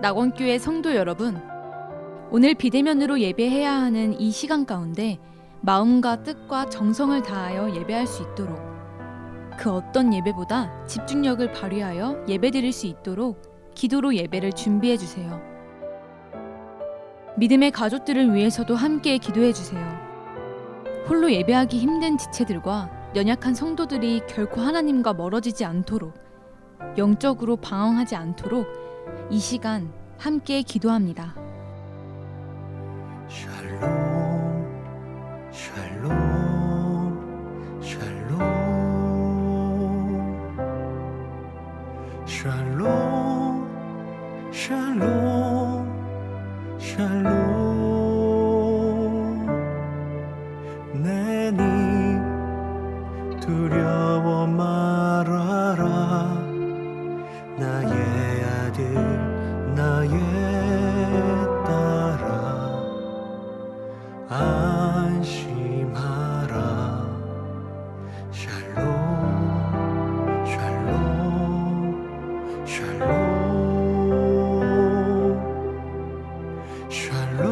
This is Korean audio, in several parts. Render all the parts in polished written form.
낙원교회 성도 여러분, 오늘 비대면으로 예배해야 하는 이 시간 가운데 마음과 뜻과 정성을 다하여 예배할 수 있도록, 그 어떤 예배보다 집중력을 발휘하여 예배드릴 수 있도록 기도로 예배를 준비해 주세요. 믿음의 가족들을 위해서도 함께 기도해 주세요. 홀로 예배하기 힘든 지체들과 연약한 성도들이 결코 하나님과 멀어지지 않도록, 영적으로 방황하지 않도록 이 시간 함께 기도합니다. 샬롬 샬롬 샬롬 샬롬 샬롬 샬롬 내니 두려워 말아라 나의 아들 나의 딸아 안심하라 샬롬 샬롬 샬롬 샬롬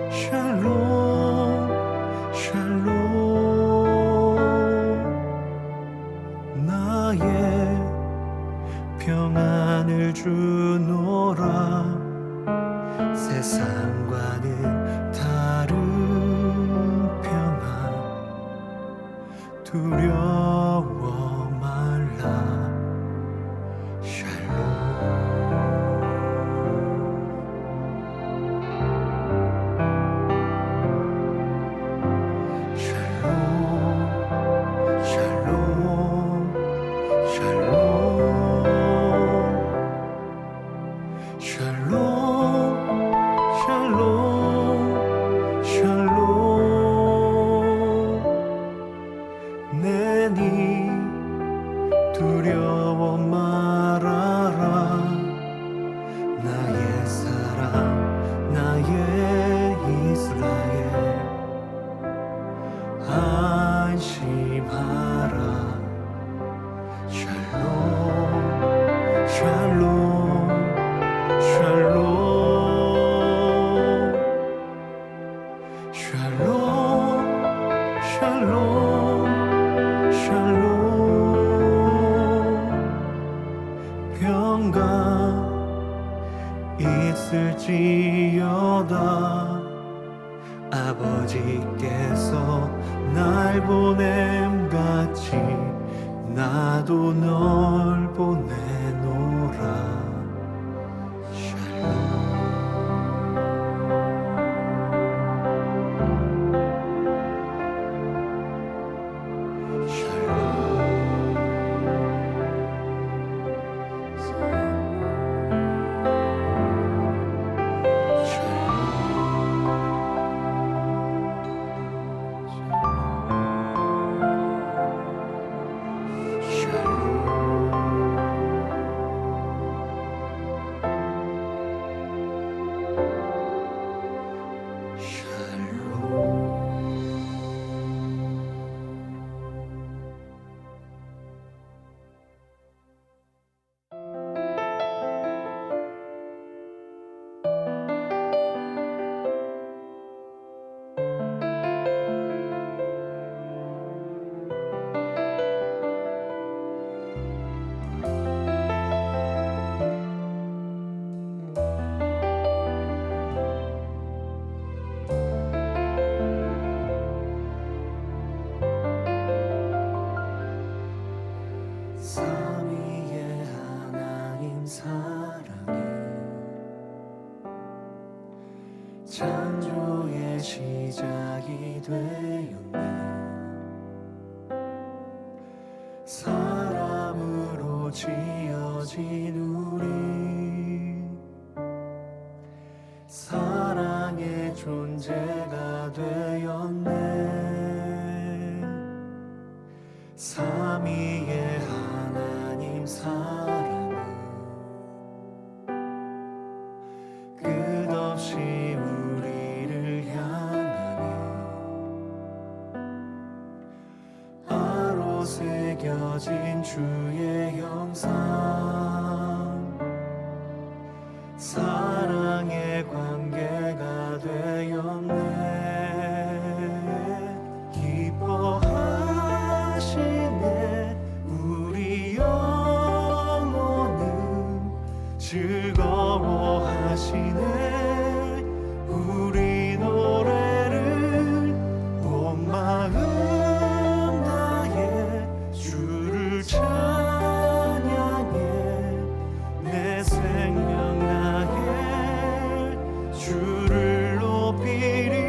샬롬 샬롬 나의 평안을 주노라 세상과는 다른 평안 두려워 말라 샬롬 샬롬 샬롬 샬롬 샬롬 샬롬 내니 두려워 말아라 나의 사랑 나의 이스라엘 안심하라 샬롬 샬롬 샬롬 샬롬 샬롬 샬롬 평강 있을지어다 아버지께서 날 보냄같이 나도 널 보내노라 삼위의 하나님 사랑이 창조의 시작이 되었네 사람으로 지어진 우리 사랑의 존재가 되었네 삼위의 하나님 사랑은 끝없이 우리를 향하네 아로 새겨진 주의 형상 사랑의 관계가 되었네. 기뻐하시네. 우리 영혼은 즐거워하시네. 우리 노래를 온 마음 다해 주를 찬양해. 내 생명 다해 주를 높이리라.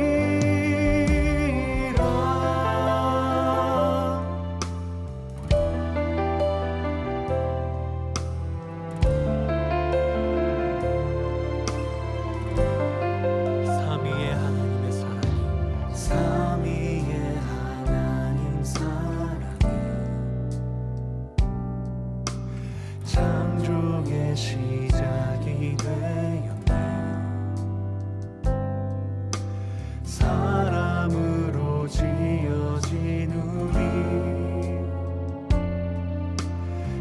삼위의 하나님의 사랑이 삼위의 하나님 사랑이 창조의 시작이 되었네. 사람으로 지어진 우리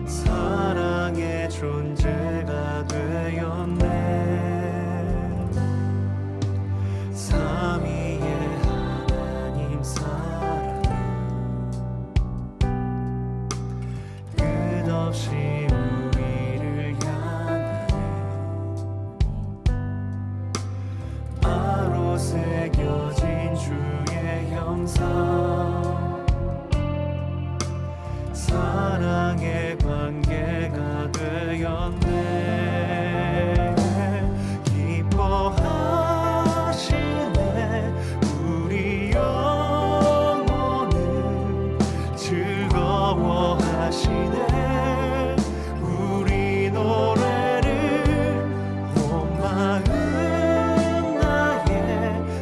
사랑의 존재가 되었네. 삼위의 하나님 사랑이 끝없이 우리를 향하네. 바로 새겨진 주의 형상 사랑의 관계가 되었네. 기뻐하시네. 우리 영혼은 즐거워하시네. 우리 노래를 온 마음 다해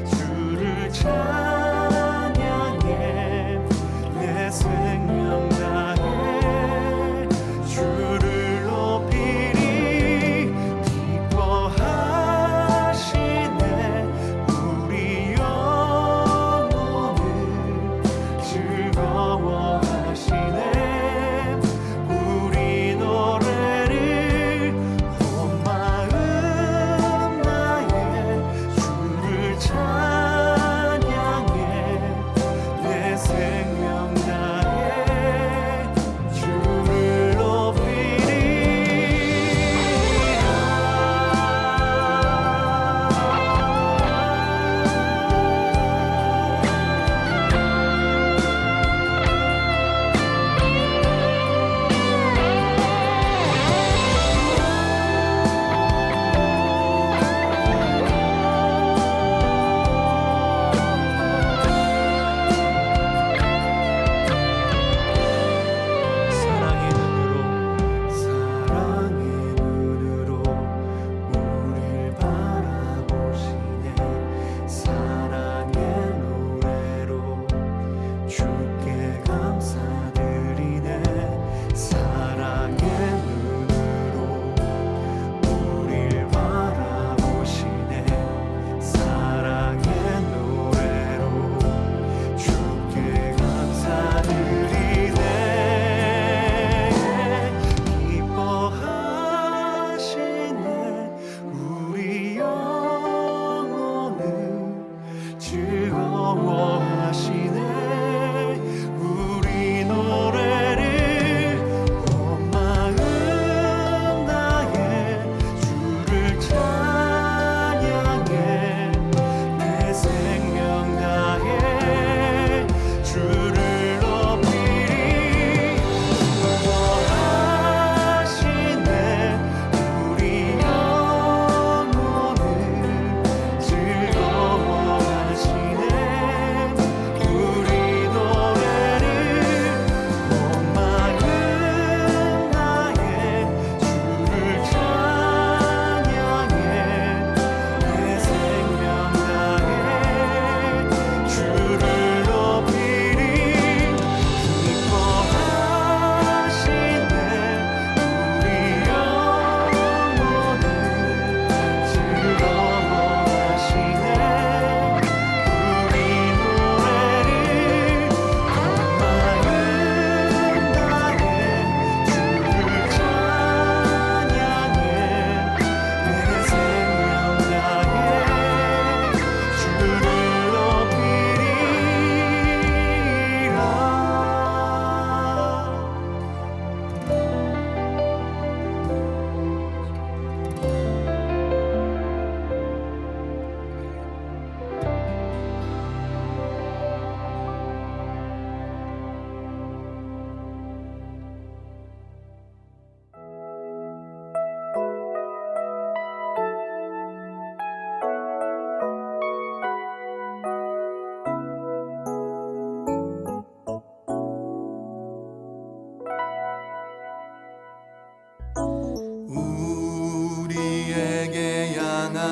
주를 찬양해. 내 생명 다해 주를 높이리. 기뻐하시네. 우리 영혼을 즐거워하시네. 우리 노래를 온 마음 다해 주를 찬양해. 내 생명 다해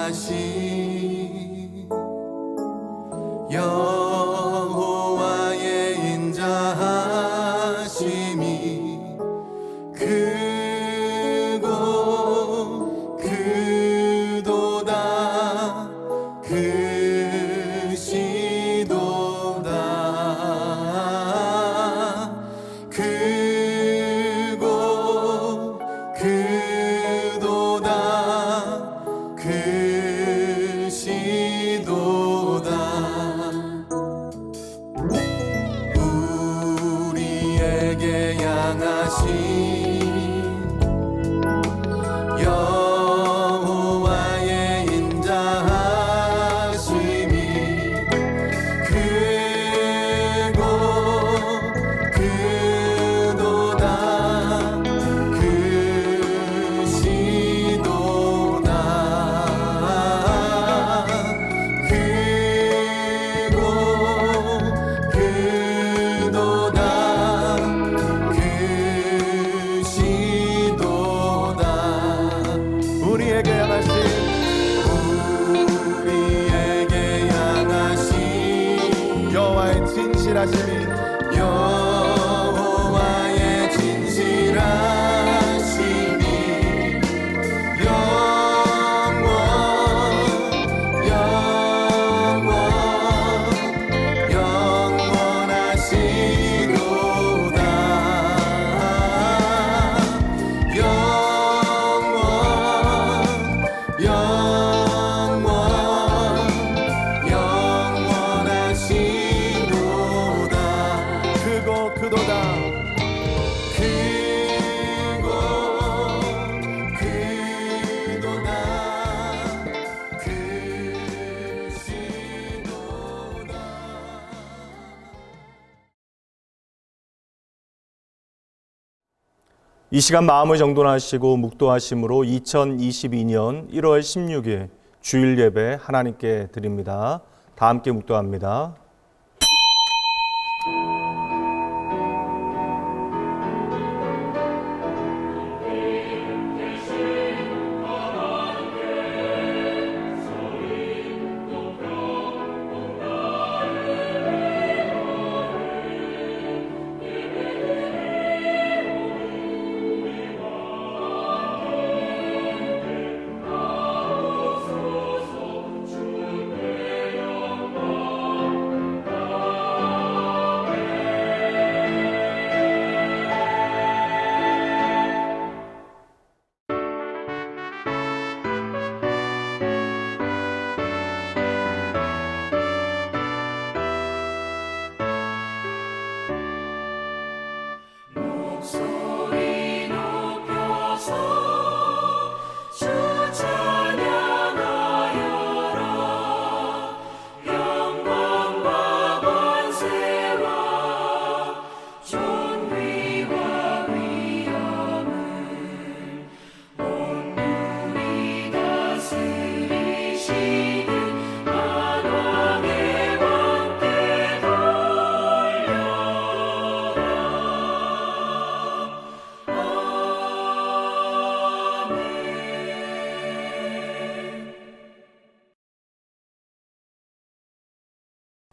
향하신 여호와의 인자하심이 크고 크도다 크시도다 크고 크도다 크시도다 우리에게 향하신 여호와의 인자하심이 크고 크도다 크시도다 크고 크도다 크시도다 우리에게 향하신 여호와의 진실하심이 여호와의 진실하심이 영원 영원하시도다 영원하시도다 크고 크도다 크고 크도다 크시도다 이 시간 마음을 정돈하시고 묵도하심으로 2022년 1월 16일 주일 예배 하나님께 드립니다. 다 함께 묵도합니다.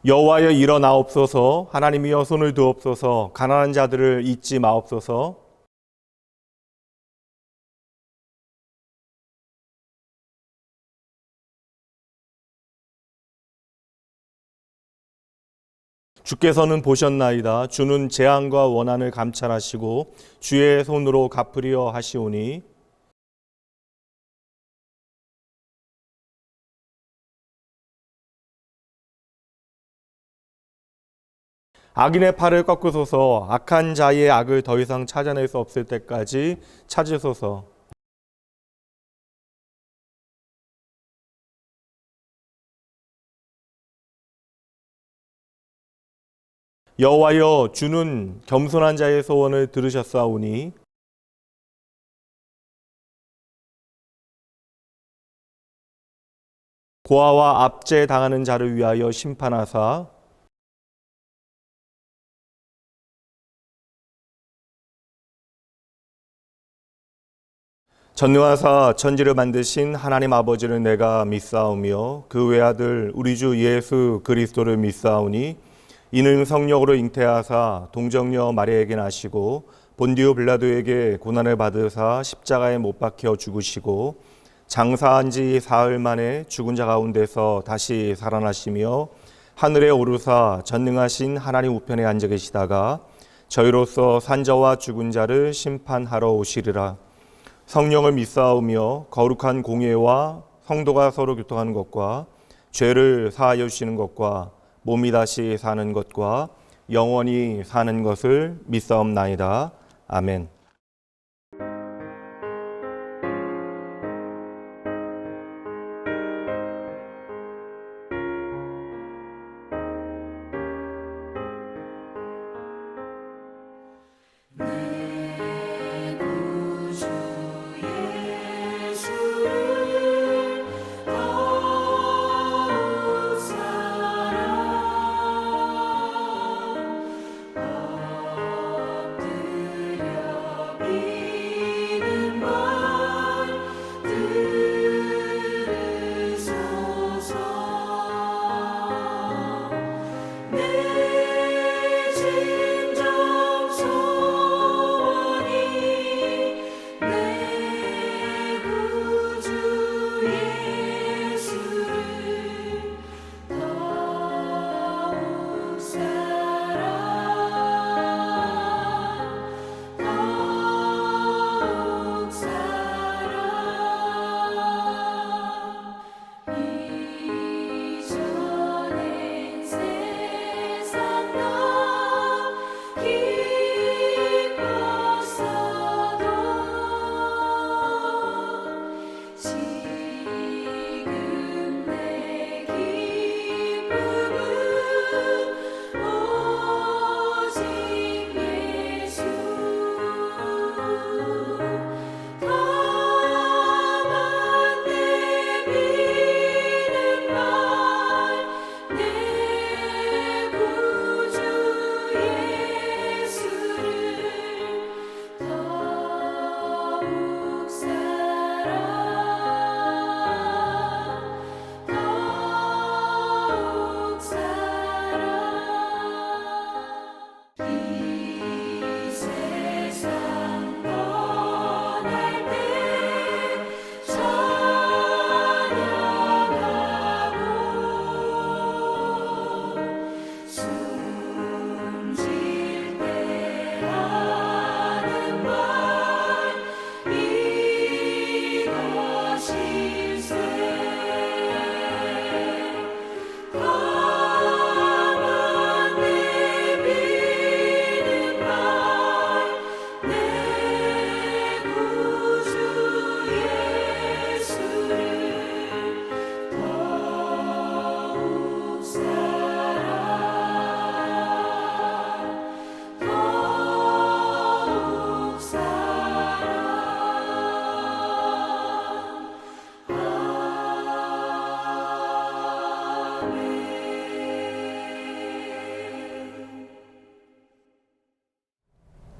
여호와여 일어나옵소서. 하나님이여 손을 두옵소서. 가난한 자들을 잊지 마옵소서. 주께서는 보셨나이다. 주는 재앙과 원한을 감찰하시고 주의 손으로 갚으리어 하시오니 악인의 팔을 꺾으소서. 악한 자의 악을 더 이상 찾아낼 수 없을 때까지 찾으소서. 여호와여 주는 겸손한 자의 소원을 들으셨사오니 고아와 압제 당하는 자를 위하여 심판하사 전능하사 천지를 만드신 하나님 아버지를 내가 믿사오며 그 외아들 우리 주 예수 그리스도를 믿사오니 이는 성령으로 잉태하사 동정녀 마리아에게 나시고 본디오 빌라도에게 고난을 받으사 십자가에 못 박혀 죽으시고 장사한 지 사흘 만에 죽은 자 가운데서 다시 살아나시며 하늘에 오르사 전능하신 하나님 우편에 앉아 계시다가 저희로서 산자와 죽은 자를 심판하러 오시리라. 성령을 믿사오며 거룩한 공예와 성도가 서로 교통하는 것과 죄를 사하여 주시는 것과 몸이 다시 사는 것과 영원히 사는 것을 믿사옵나이다. 아멘.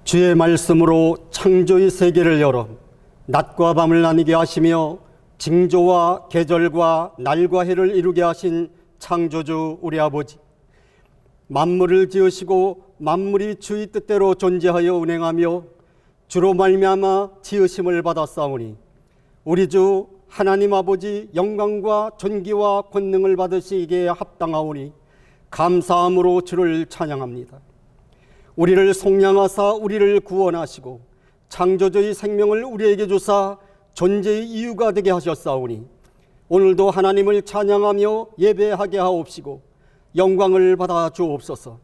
주의 말씀으로 창조의 세계를 열어 낮과 밤을 나뉘게 하시며 징조와 계절과 날과 해를 이루게 하신 창조주 우리 아버지, 만물을 지으시고 만물이 주의 뜻대로 존재하여 운행하며 주로 말미암아 지으심을 받았사오니 우리 주 하나님 아버지 영광과 존귀와 권능을 받으시기에 합당하오니 감사함으로 주를 찬양합니다. 우리를 속량하사 우리를 구원하시고 창조주의 생명을 우리에게 주사 존재의 이유가 되게 하셨사오니 오늘도 하나님을 찬양하며 예배하게 하옵시고 영광을 받아 주옵소서.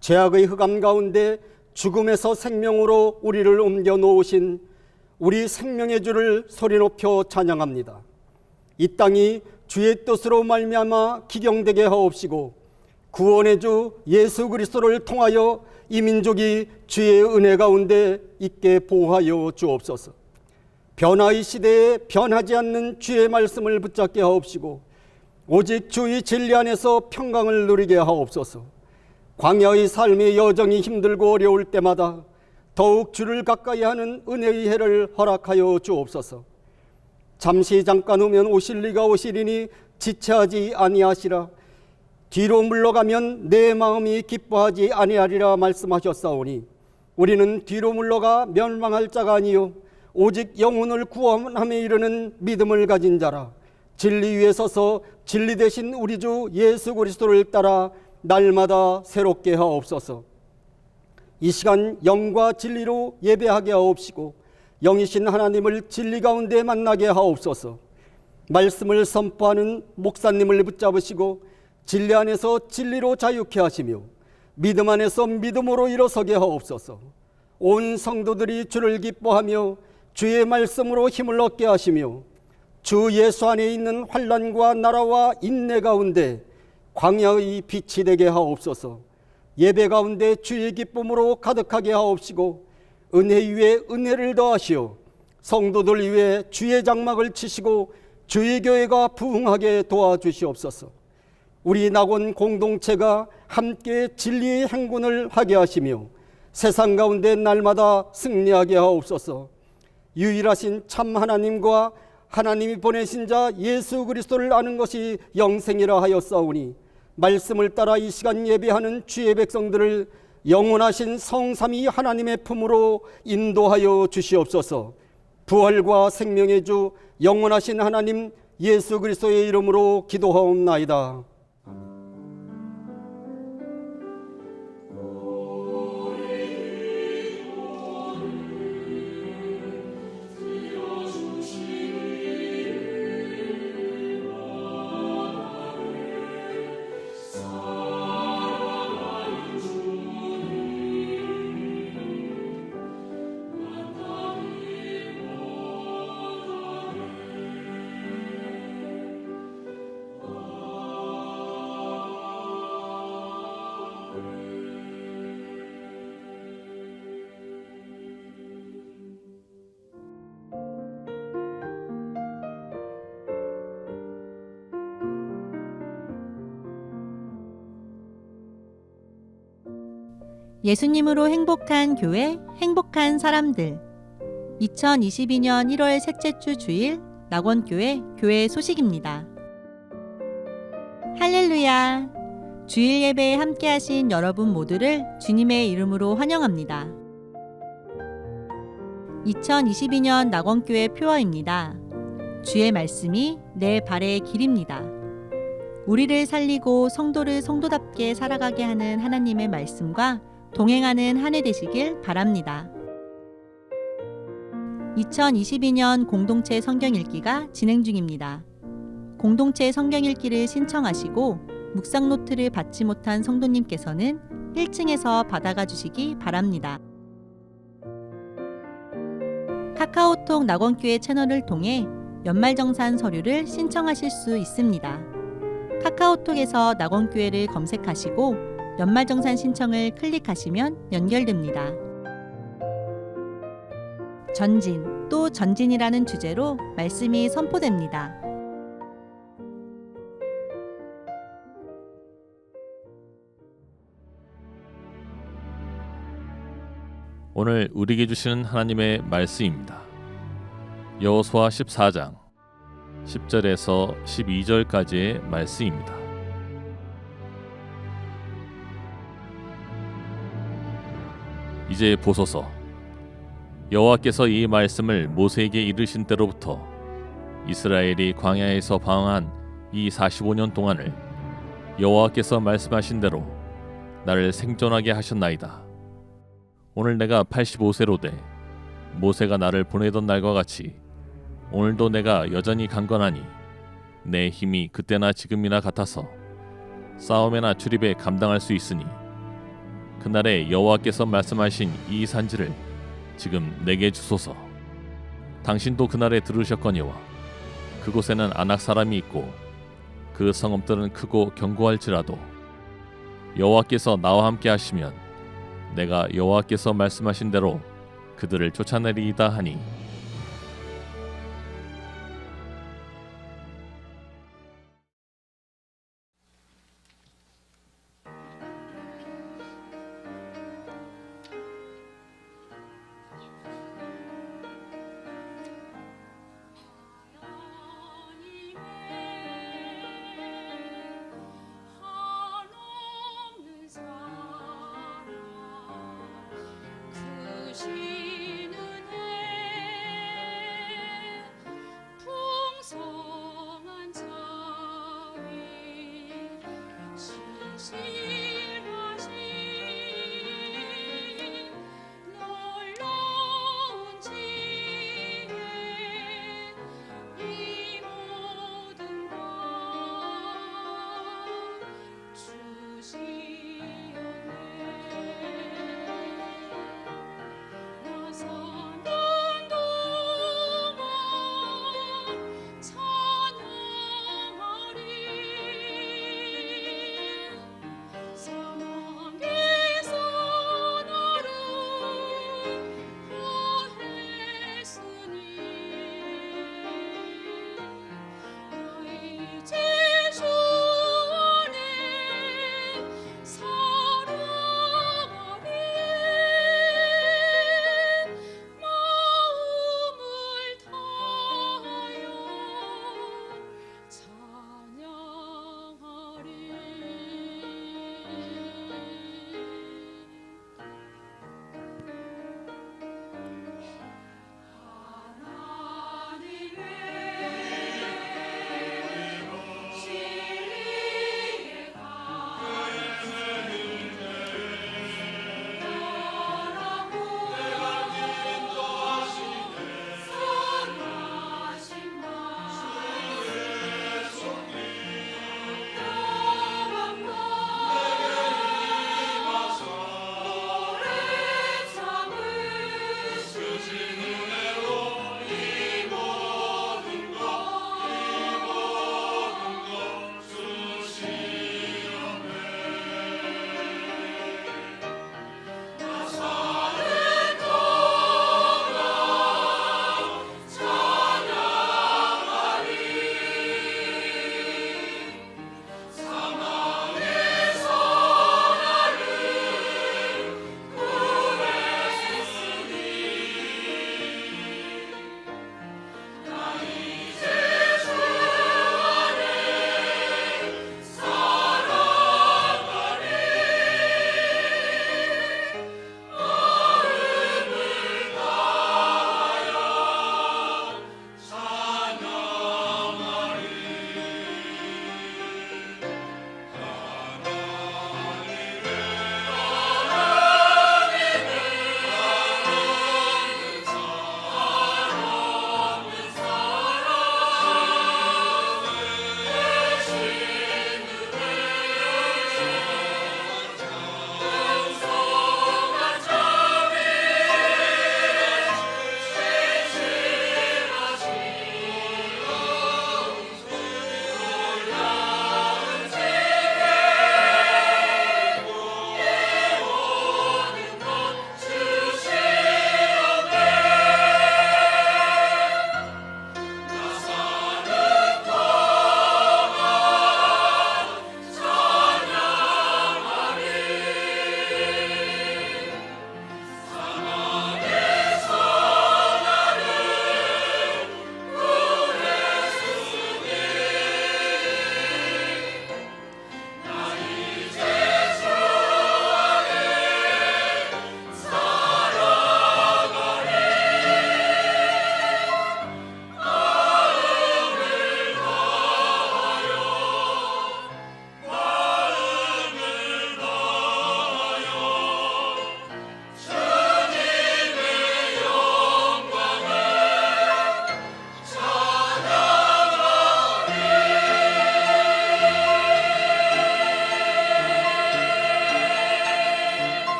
죄악의 흑암 가운데 죽음에서 생명으로 우리를 옮겨 놓으신 우리 생명의 주를 소리 높여 찬양합니다. 이 땅이 주의 뜻으로 말미암아 기경되게 하옵시고 구원의 주 예수 그리스도를 통하여 이 민족이 주의 은혜 가운데 있게 보호하여 주옵소서. 변화의 시대에 변하지 않는 주의 말씀을 붙잡게 하옵시고 오직 주의 진리 안에서 평강을 누리게 하옵소서. 광야의 삶이 여정이 힘들고 어려울 때마다 더욱 주를 가까이 하는 은혜의 해를 허락하여 주옵소서. 잠시 잠깐 후면 오실 이가 오시리니 지체하지 아니하시라. 뒤로 물러가면 내 마음이 기뻐하지 아니하리라 말씀하셨사오니 우리는 뒤로 물러가 멸망할 자가 아니요 오직 영혼을 구원함에 이르는 믿음을 가진 자라. 진리 위에 서서 진리 되신 우리 주 예수 그리스도를 따라 날마다 새롭게 하옵소서. 이 시간 영과 진리로 예배하게 하옵시고 영이신 하나님을 진리 가운데 만나게 하옵소서. 말씀을 선포하는 목사님을 붙잡으시고 진리 안에서 진리로 자유케 하시며 믿음 안에서 믿음으로 일어서게 하옵소서. 온 성도들이 주를 기뻐하며 주의 말씀으로 힘을 얻게 하시며 주 예수 안에 있는 환난과 나라와 인내 가운데 광야의 빛이 되게 하옵소서. 예배 가운데 주의 기쁨으로 가득하게 하옵시고 은혜 위에 은혜를 더하시어 성도들 위에 주의 장막을 치시고 주의 교회가 부흥하게 도와주시옵소서. 우리 낙원 공동체가 함께 진리의 행군을 하게 하시며 세상 가운데 날마다 승리하게 하옵소서. 유일하신 참 하나님과 하나님이 보내신 자 예수 그리스도를 아는 것이 영생이라 하였사오니 말씀을 따라 이 시간 예배하는 주의 백성들을 영원하신 성삼위 하나님의 품으로 인도하여 주시옵소서. 부활과 생명의 주 영원하신 하나님 예수 그리스도의 이름으로 기도하옵나이다. 예수님으로 행복한 교회, 행복한 사람들. 2022년 1월 셋째 주 주일 낙원교회 교회 소식입니다. 할렐루야! 주일 예배에 함께하신 여러분 모두를 주님의 이름으로 환영합니다. 2022년 낙원교회 표어입니다. 주의 말씀이 내 발의 길입니다. 우리를 살리고 성도를 성도답게 살아가게 하는 하나님의 말씀과 동행하는 한 해 되시길 바랍니다. 2022년 공동체 성경 읽기가 진행 중입니다. 공동체 성경 읽기를 신청하시고 묵상 노트를 받지 못한 성도님께서는 1층에서 받아가 주시기 바랍니다. 카카오톡 낙원교회 채널을 통해 연말정산 서류를 신청하실 수 있습니다. 카카오톡에서 낙원교회를 검색하시고 연말정산 신청을 클릭하시면 연결됩니다. 전진, 또 전진이라는 주제로 말씀이 선포됩니다. 오늘 우리에게 주시는 하나님의 말씀입니다. 여호수아 14장 10절에서 12절까지의 말씀입니다. 이제 보소서, 여호와께서 이 말씀을 모세에게 이르신 때로부터 이스라엘이 광야에서 방황한 이 45년 동안을 여호와께서 말씀하신 대로 나를 생존하게 하셨나이다. 오늘 내가 85세로 돼 모세가 나를 보내던 날과 같이 오늘도 내가 여전히 강건하니 내 힘이 그때나 지금이나 같아서 싸움에나 출입에 감당할 수 있으니 그날에 여호와께서 말씀하신 이 산지를 지금 내게 주소서. 당신도 그날에 들으셨거니와 그곳에는 아낙 사람이 있고 그 성읍들은 크고 견고할지라도 여호와께서 나와 함께 하시면 내가 여호와께서 말씀하신 대로 그들을 쫓아내리이다 하니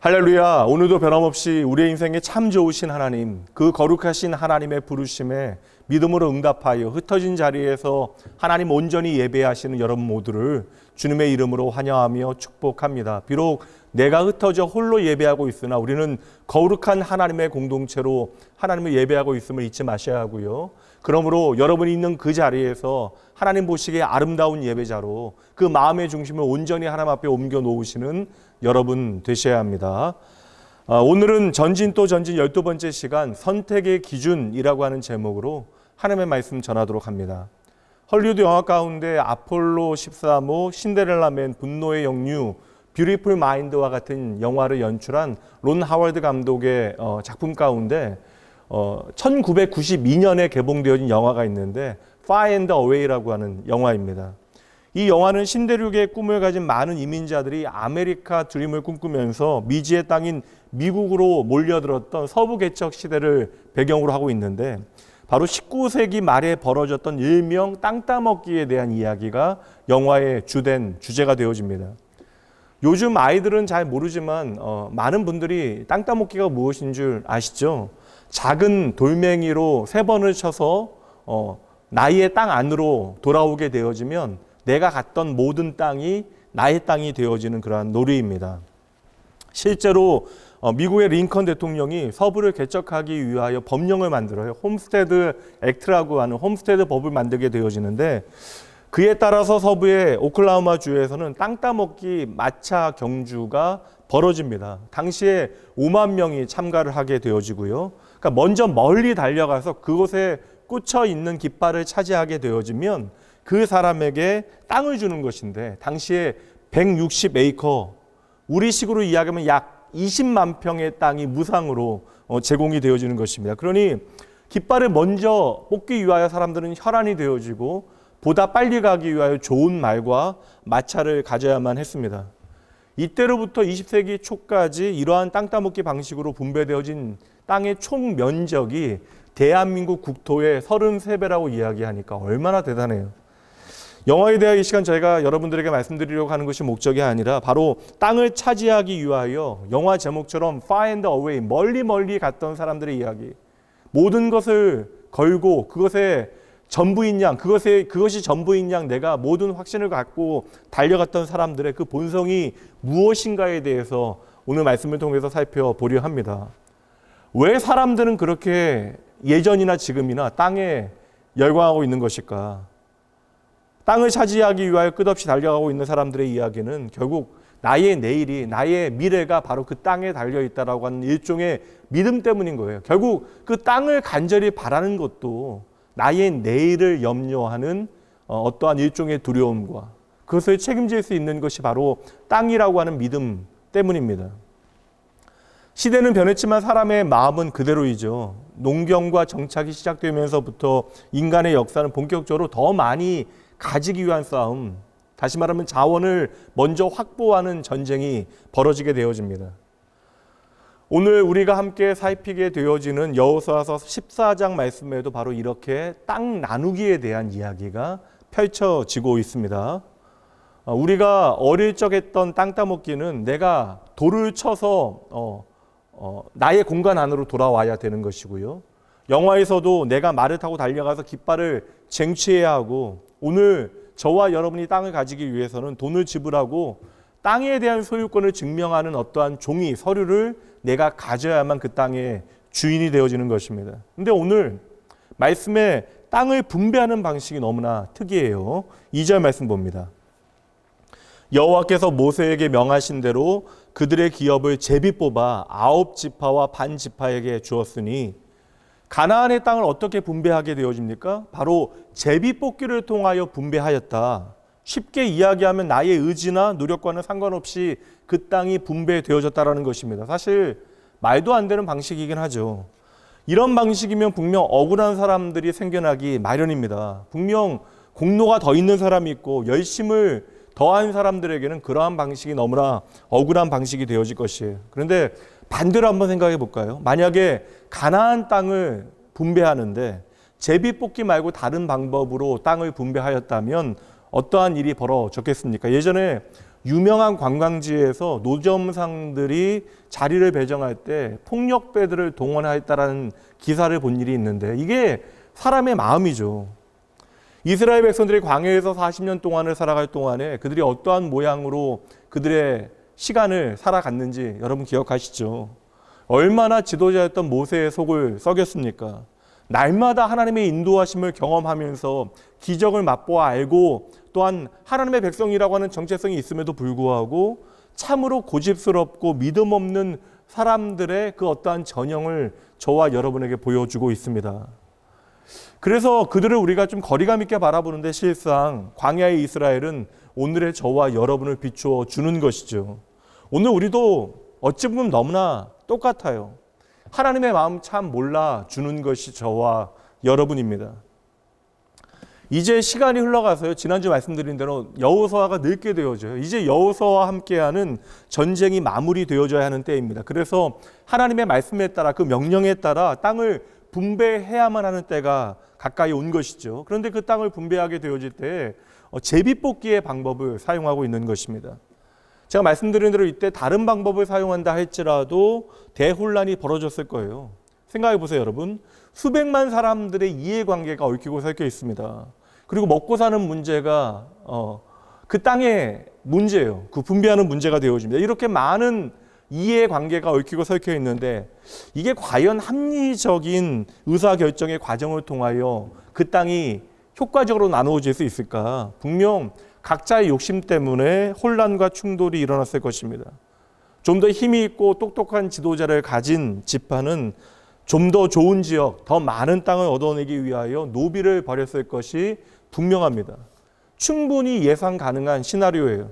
할렐루야. 오늘도 변함없이 우리의 인생에 참 좋으신 하나님, 그 거룩하신 하나님의 부르심에 믿음으로 응답하여 흩어진 자리에서 하나님 온전히 예배하시는 여러분 모두를 주님의 이름으로 환영하며 축복합니다. 비록 내가 흩어져 홀로 예배하고 있으나 우리는 거룩한 하나님의 공동체로 하나님을 예배하고 있음을 잊지 마셔야 하고요. 그러므로 여러분이 있는 그 자리에서 하나님 보시기에 아름다운 예배자로 그 마음의 중심을 온전히 하나님 앞에 옮겨 놓으시는 여러분 되셔야 합니다. 오늘은 전진 또 전진 12번째 시간 선택의 기준이라고 하는 제목으로 하나님의 말씀 전하도록 합니다. 헐리우드 영화 가운데 아폴로 13호, 신데렐라맨, 분노의 영유, 뷰티풀 마인드와 같은 영화를 연출한 론 하워드 감독의 작품 가운데 1992년에 개봉되어진 영화가 있는데 Far and Away라고 하는 영화입니다. 이 영화는 신대륙의 꿈을 가진 많은 이민자들이 아메리카 드림을 꿈꾸면서 미지의 땅인 미국으로 몰려들었던 서부 개척 시대를 배경으로 하고 있는데 바로 19세기 말에 벌어졌던 일명 땅 따먹기에 대한 이야기가 영화의 주된 주제가 되어집니다. 요즘 아이들은 잘 모르지만 많은 분들이 땅 따먹기가 무엇인 줄 아시죠? 작은 돌멩이로 3번을 쳐서 나의 땅 안으로 돌아오게 되어지면 내가 갔던 모든 땅이 나의 땅이 되어지는 그러한 놀이입니다. 실제로 미국의 링컨 대통령이 서부를 개척하기 위하여 법령을 만들어요. 홈스테드 액트라고 하는 홈스테드 법을 만들게 되어지는데 그에 따라서 서부의 오클라호마 주에서는 땅 따먹기 마차 경주가 벌어집니다. 당시에 5만 명이 참가를 하게 되어지고요. 그러니까 먼저 멀리 달려가서 그곳에 꽂혀 있는 깃발을 차지하게 되어지면 그 사람에게 땅을 주는 것인데 당시에 160에이커, 우리식으로 이야기하면 약 20만 평의 땅이 무상으로 제공이 되어지는 것입니다. 그러니 깃발을 먼저 뽑기 위하여 사람들은 혈안이 되어지고 보다 빨리 가기 위하여 좋은 말과 마차를 가져야만 했습니다. 이때로부터 20세기 초까지 이러한 땅 따먹기 방식으로 분배되어진 땅의 총 면적이 대한민국 국토의 33배라고 이야기하니까 얼마나 대단해요. 영화에 대한 이 시간 저희가 여러분들에게 말씀드리려고 하는 것이 목적이 아니라 바로 땅을 차지하기 위하여 영화 제목처럼 Far and Away, 멀리 갔던 사람들의 이야기, 모든 것을 걸고 그것에 전부인 양, 그것이 전부인 양 내가 모든 확신을 갖고 달려갔던 사람들의 그 본성이 무엇인가에 대해서 오늘 말씀을 통해서 살펴보려 합니다. 왜 사람들은 그렇게 예전이나 지금이나 땅에 열광하고 있는 것일까? 땅을 차지하기 위하여 끝없이 달려가고 있는 사람들의 이야기는 결국 나의 내일이, 나의 미래가 바로 그 땅에 달려있다라고 하는 일종의 믿음 때문인 거예요. 결국 그 땅을 간절히 바라는 것도 나의 내일을 염려하는 어떠한 일종의 두려움과 그것을 책임질 수 있는 것이 바로 땅이라고 하는 믿음 때문입니다. 시대는 변했지만 사람의 마음은 그대로이죠. 농경과 정착이 시작되면서부터 인간의 역사는 본격적으로 더 많이 가지기 위한 싸움, 다시 말하면 자원을 먼저 확보하는 전쟁이 벌어지게 되어집니다. 오늘 우리가 함께 살피게 되어지는 여호수아서 14장 말씀에도 바로 이렇게 땅 나누기에 대한 이야기가 펼쳐지고 있습니다. 우리가 어릴 적 했던 땅 따먹기는 내가 돌을 쳐서 나의 공간 안으로 돌아와야 되는 것이고요. 영화에서도 내가 말을 타고 달려가서 깃발을 쟁취해야 하고 오늘 저와 여러분이 땅을 가지기 위해서는 돈을 지불하고 땅에 대한 소유권을 증명하는 어떠한 종이, 서류를 내가 가져야만 그 땅의 주인이 되어지는 것입니다. 그런데 오늘 말씀에 땅을 분배하는 방식이 너무나 특이해요. 2절 말씀 봅니다. 여호와께서 모세에게 명하신 대로 그들의 기업을 제비 뽑아 9지파와 반 지파에게 주었으니 가나안의 땅을 어떻게 분배하게 되어집니까? 바로 제비 뽑기를 통하여 분배하였다. 쉽게 이야기하면 나의 의지나 노력과는 상관없이 그 땅이 분배되어졌다는 것입니다. 사실 말도 안 되는 방식이긴 하죠. 이런 방식이면 분명 억울한 사람들이 생겨나기 마련입니다. 분명 공로가 더 있는 사람이 있고 열심을 더한 사람들에게는 그러한 방식이 너무나 억울한 방식이 되어질 것이에요. 그런데 반대로 한번 생각해 볼까요? 만약에 가나안 땅을 분배하는데 제비 뽑기 말고 다른 방법으로 땅을 분배하였다면 어떠한 일이 벌어졌겠습니까? 예전에 유명한 관광지에서 노점상들이 자리를 배정할 때 폭력배들을 동원하였다라는 기사를 본 일이 있는데 이게 사람의 마음이죠. 이스라엘 백성들이 광야에서 40년 동안을 살아갈 동안에 그들이 어떠한 모양으로 그들의 시간을 살아갔는지 여러분 기억하시죠? 얼마나 지도자였던 모세의 속을 썩였습니까? 날마다 하나님의 인도하심을 경험하면서 기적을 맛보아 알고 또한 하나님의 백성이라고 하는 정체성이 있음에도 불구하고 참으로 고집스럽고 믿음 없는 사람들의 그 어떠한 전형을 저와 여러분에게 보여주고 있습니다. 그래서 그들을 우리가 좀 거리감 있게 바라보는데 실상 광야의 이스라엘은 오늘의 저와 여러분을 비추어 주는 것이죠. 오늘 우리도 어찌 보면 너무나 똑같아요. 하나님의 마음 참 몰라 주는 것이 저와 여러분입니다. 이제 시간이 흘러가서요. 지난주 말씀드린 대로 여호수아가 늙게 되어져요. 이제 여호수아와 함께하는 전쟁이 마무리되어져야 하는 때입니다. 그래서 하나님의 말씀에 따라 그 명령에 따라 땅을 분배해야만 하는 때가 가까이 온 것이죠. 그런데 그 땅을 분배하게 되어질 때 제비뽑기의 방법을 사용하고 있는 것입니다. 제가 말씀드린 대로 이때 다른 방법을 사용한다 할지라도 대혼란이 벌어졌을 거예요. 생각해 보세요, 여러분. 수백만 사람들의 이해관계가 얽히고 설켜 있습니다. 그리고 먹고 사는 문제가 그 땅의 문제예요. 그 분배하는 문제가 되어집니다. 이렇게 많은 이해관계가 얽히고 설켜 있는데 이게 과연 합리적인 의사결정의 과정을 통하여 그 땅이 효과적으로 나누어질 수 있을까? 분명 각자의 욕심 때문에 혼란과 충돌이 일어났을 것입니다. 좀 더 힘이 있고 똑똑한 지도자를 가진 지파는 좀 더 좋은 지역, 더 많은 땅을 얻어내기 위하여 노비를 벌였을 것이 분명합니다. 충분히 예상 가능한 시나리오예요.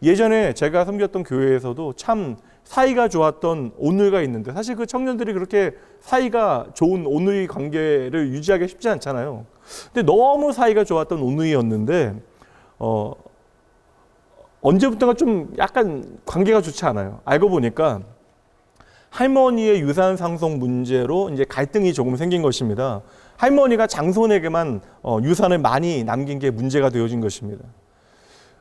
예전에 제가 섬겼던 교회에서도 참 사이가 좋았던 오늘가 있는데 사실 그 청년들이 그렇게 사이가 좋은 오늘의 관계를 유지하기 쉽지 않잖아요. 근데 너무 사이가 좋았던 오늘이었는데 언제부턴가 좀 약간 관계가 좋지 않아요. 알고 보니까 할머니의 유산 상속 문제로 이제 갈등이 조금 생긴 것입니다. 할머니가 장손에게만 유산을 많이 남긴 게 문제가 되어진 것입니다.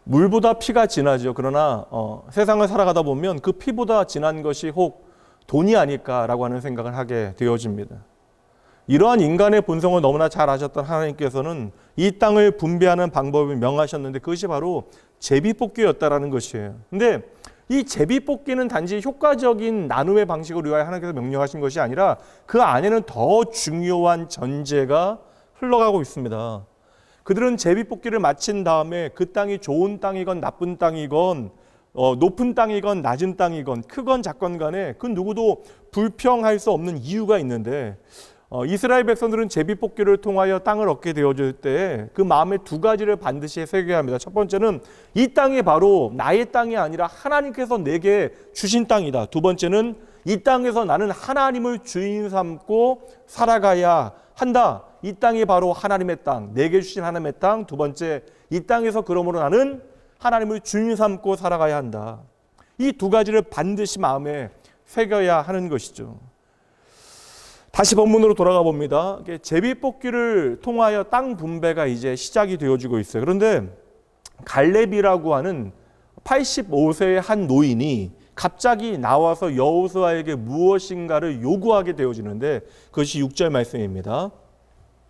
물보다 피가 진하죠. 그러나 세상을 살아가다 보면 그 피보다 진한 것이 혹 돈이 아닐까라고 하는 생각을 하게 되어집니다. 이러한 인간의 본성을 너무나 잘 아셨던 하나님께서는 이 땅을 분배하는 방법을 명하셨는데 그것이 바로 제비뽑기였다라는 것이에요. 근데 이 제비뽑기는 단지 효과적인 나눔의 방식을 위하여 하나님께서 명령하신 것이 아니라 그 안에는 더 중요한 전제가 흘러가고 있습니다. 그들은 제비뽑기를 마친 다음에 그 땅이 좋은 땅이건 나쁜 땅이건 높은 땅이건 낮은 땅이건 크건 작건 간에 그 누구도 불평할 수 없는 이유가 있는데 이스라엘 백성들은 제비뽑기를 통하여 땅을 얻게 되어질 때 그 마음에 두 가지를 반드시 새겨야 합니다. 첫 번째는 이 땅이 바로 나의 땅이 아니라 하나님께서 내게 주신 땅이다. 두 번째는 이 땅에서 나는 하나님을 주인 삼고 살아가야 한다. 이 땅이 바로 하나님의 땅, 내게 주신 하나님의 땅. 두 번째, 이 땅에서 그러므로 나는 하나님을 주인 삼고 살아가야 한다. 이 두 가지를 반드시 마음에 새겨야 하는 것이죠. 다시 본문으로 돌아가 봅니다. 제비뽑기를 통하여 땅 분배가 이제 시작이 되어지고 있어요. 그런데 갈렙이라고 하는 85세의 한 노인이 갑자기 나와서 여호수아에게 무엇인가를 요구하게 되어지는데 그것이 6절 말씀입니다.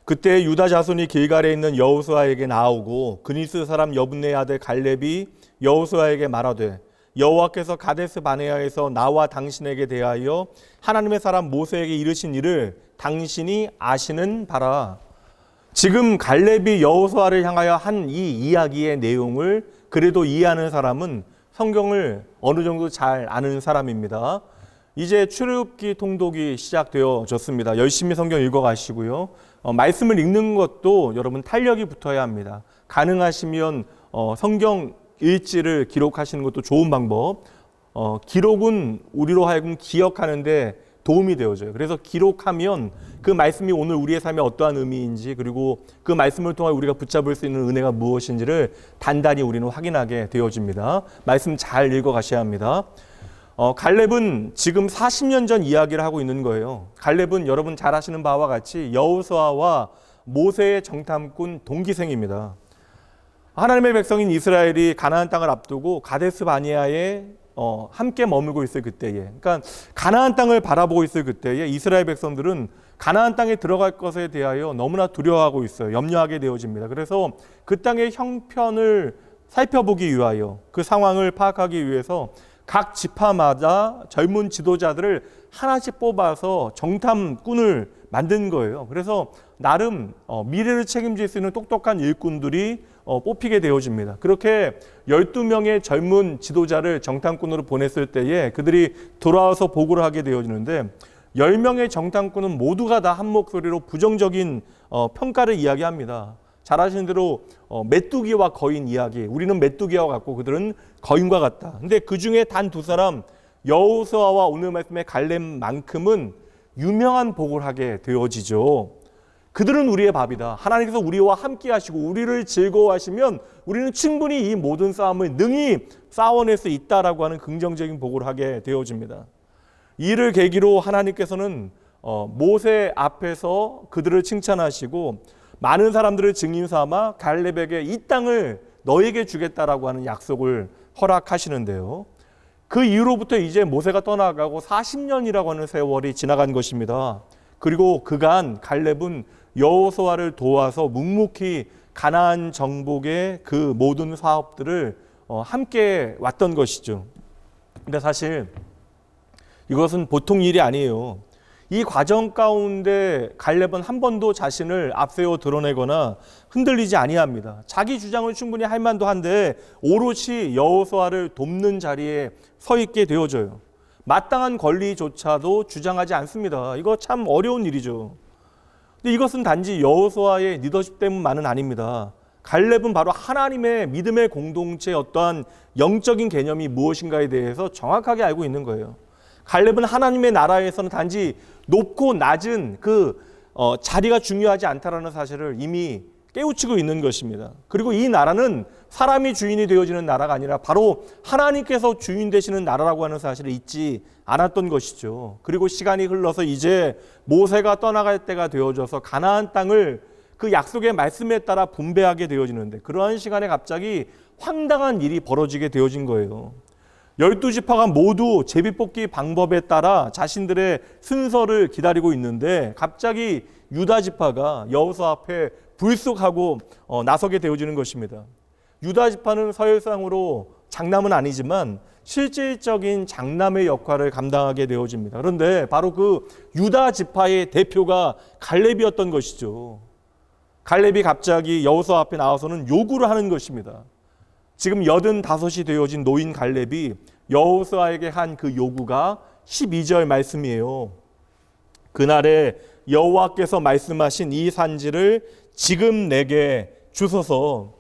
그때 유다 자손이 길갈에 있는 여호수아에게 나오고 그니스 사람 여분네 아들 갈렙이 여호수아에게 말하되 여호와께서 가데스 바네아에서 나와 당신에게 대하여 하나님의 사람 모세에게 이르신 일을 당신이 아시는 바라. 지금 갈렙이 여호수아를 향하여 한 이 이야기의 내용을 그래도 이해하는 사람은 성경을 어느 정도 잘 아는 사람입니다. 이제 출애굽기 통독이 시작되어졌습니다. 열심히 성경 읽어가시고요. 말씀을 읽는 것도 여러분 탄력이 붙어야 합니다. 가능하시면 성경 일지를 기록하시는 것도 좋은 방법. 기록은 우리로 하여금 기억하는데 도움이 되어져요. 그래서 기록하면 그 말씀이 오늘 우리의 삶에 어떠한 의미인지 그리고 그 말씀을 통해 우리가 붙잡을 수 있는 은혜가 무엇인지를 단단히 우리는 확인하게 되어집니다. 말씀 잘 읽어가셔야 합니다. 갈렙은 지금 40년 전 이야기를 하고 있는 거예요. 갈렙은 여러분 잘 아시는 바와 같이 여호수아와 모세의 정탐꾼 동기생입니다. 하나님의 백성인 이스라엘이 가나안 땅을 앞두고 가데스 바네아에 함께 머물고 있을 그때에, 그러니까 가나안 땅을 바라보고 있을 그때에 이스라엘 백성들은 가나안 땅에 들어갈 것에 대하여 너무나 두려워하고 있어요. 염려하게 되어집니다. 그래서 그 땅의 형편을 살펴보기 위하여 그 상황을 파악하기 위해서 각 지파마다 젊은 지도자들을 하나씩 뽑아서 정탐꾼을 만든 거예요. 그래서 나름 미래를 책임질 수 있는 똑똑한 일꾼들이 뽑히게 되어집니다. 그렇게 12명의 젊은 지도자를 정탐꾼으로 보냈을 때에 그들이 돌아와서 보고를 하게 되어지는데 10명의 정탐꾼은 모두가 다 한 목소리로 부정적인 평가를 이야기합니다. 잘 아시는 대로 메뚜기와 거인 이야기. 우리는 메뚜기와 같고 그들은 거인과 같다. 근데 그 중에 단 두 사람 여호수아와 오늘 말씀의 갈렙만큼은 유명한 복을 하게 되어지죠. 그들은 우리의 밥이다. 하나님께서 우리와 함께 하시고 우리를 즐거워하시면 우리는 충분히 이 모든 싸움을 능히 싸워낼 수 있다라고 하는 긍정적인 복을 하게 되어집니다. 이를 계기로 하나님께서는 모세 앞에서 그들을 칭찬하시고 많은 사람들을 증인 삼아 갈렙에게 이 땅을 너에게 주겠다라고 하는 약속을 허락하시는데요. 그 이후로부터 이제 모세가 떠나가고 40년이라고 하는 세월이 지나간 것입니다. 그리고 그간 갈렙은 여호수아를 도와서 묵묵히 가나안 정복의 그 모든 사업들을 함께 왔던 것이죠. 근데 사실 이것은 보통 일이 아니에요. 이 과정 가운데 갈렙은 한 번도 자신을 앞세워 드러내거나 흔들리지 아니합니다. 자기 주장을 충분히 할 만도 한데 오롯이 여호수아를 돕는 자리에 서 있게 되어져요. 마땅한 권리조차도 주장하지 않습니다. 이거 참 어려운 일이죠. 근데 이것은 단지 여호수아의 리더십 때문만은 아닙니다. 갈렙은 바로 하나님의 믿음의 공동체의 어떠한 영적인 개념이 무엇인가에 대해서 정확하게 알고 있는 거예요. 갈렙은 하나님의 나라에서는 단지 높고 낮은 그 자리가 중요하지 않다라는 사실을 이미 깨우치고 있는 것입니다. 그리고 이 나라는 사람이 주인이 되어지는 나라가 아니라 바로 하나님께서 주인 되시는 나라라고 하는 사실을 잊지 않았던 것이죠. 그리고 시간이 흘러서 이제 모세가 떠나갈 때가 되어져서 가나안 땅을 그 약속의 말씀에 따라 분배하게 되어지는데 그러한 시간에 갑자기 황당한 일이 벌어지게 되어진 거예요. 12지파가 모두 제비뽑기 방법에 따라 자신들의 순서를 기다리고 있는데 갑자기 유다지파가 여호수아 앞에 불쑥하고 나서게 되어지는 것입니다. 유다지파는 서열상으로 장남은 아니지만 실질적인 장남의 역할을 감당하게 되어집니다. 그런데 바로 그 유다지파의 대표가 갈렙이었던 것이죠. 갈렙이 갑자기 여호수아 앞에 나와서는 요구를 하는 것입니다. 지금 85이 되어진 노인 갈렙이 여호수아에게 한 그 요구가 12절 말씀이에요. 그날에 여호와께서 말씀하신 이 산지를 지금 내게 주소서.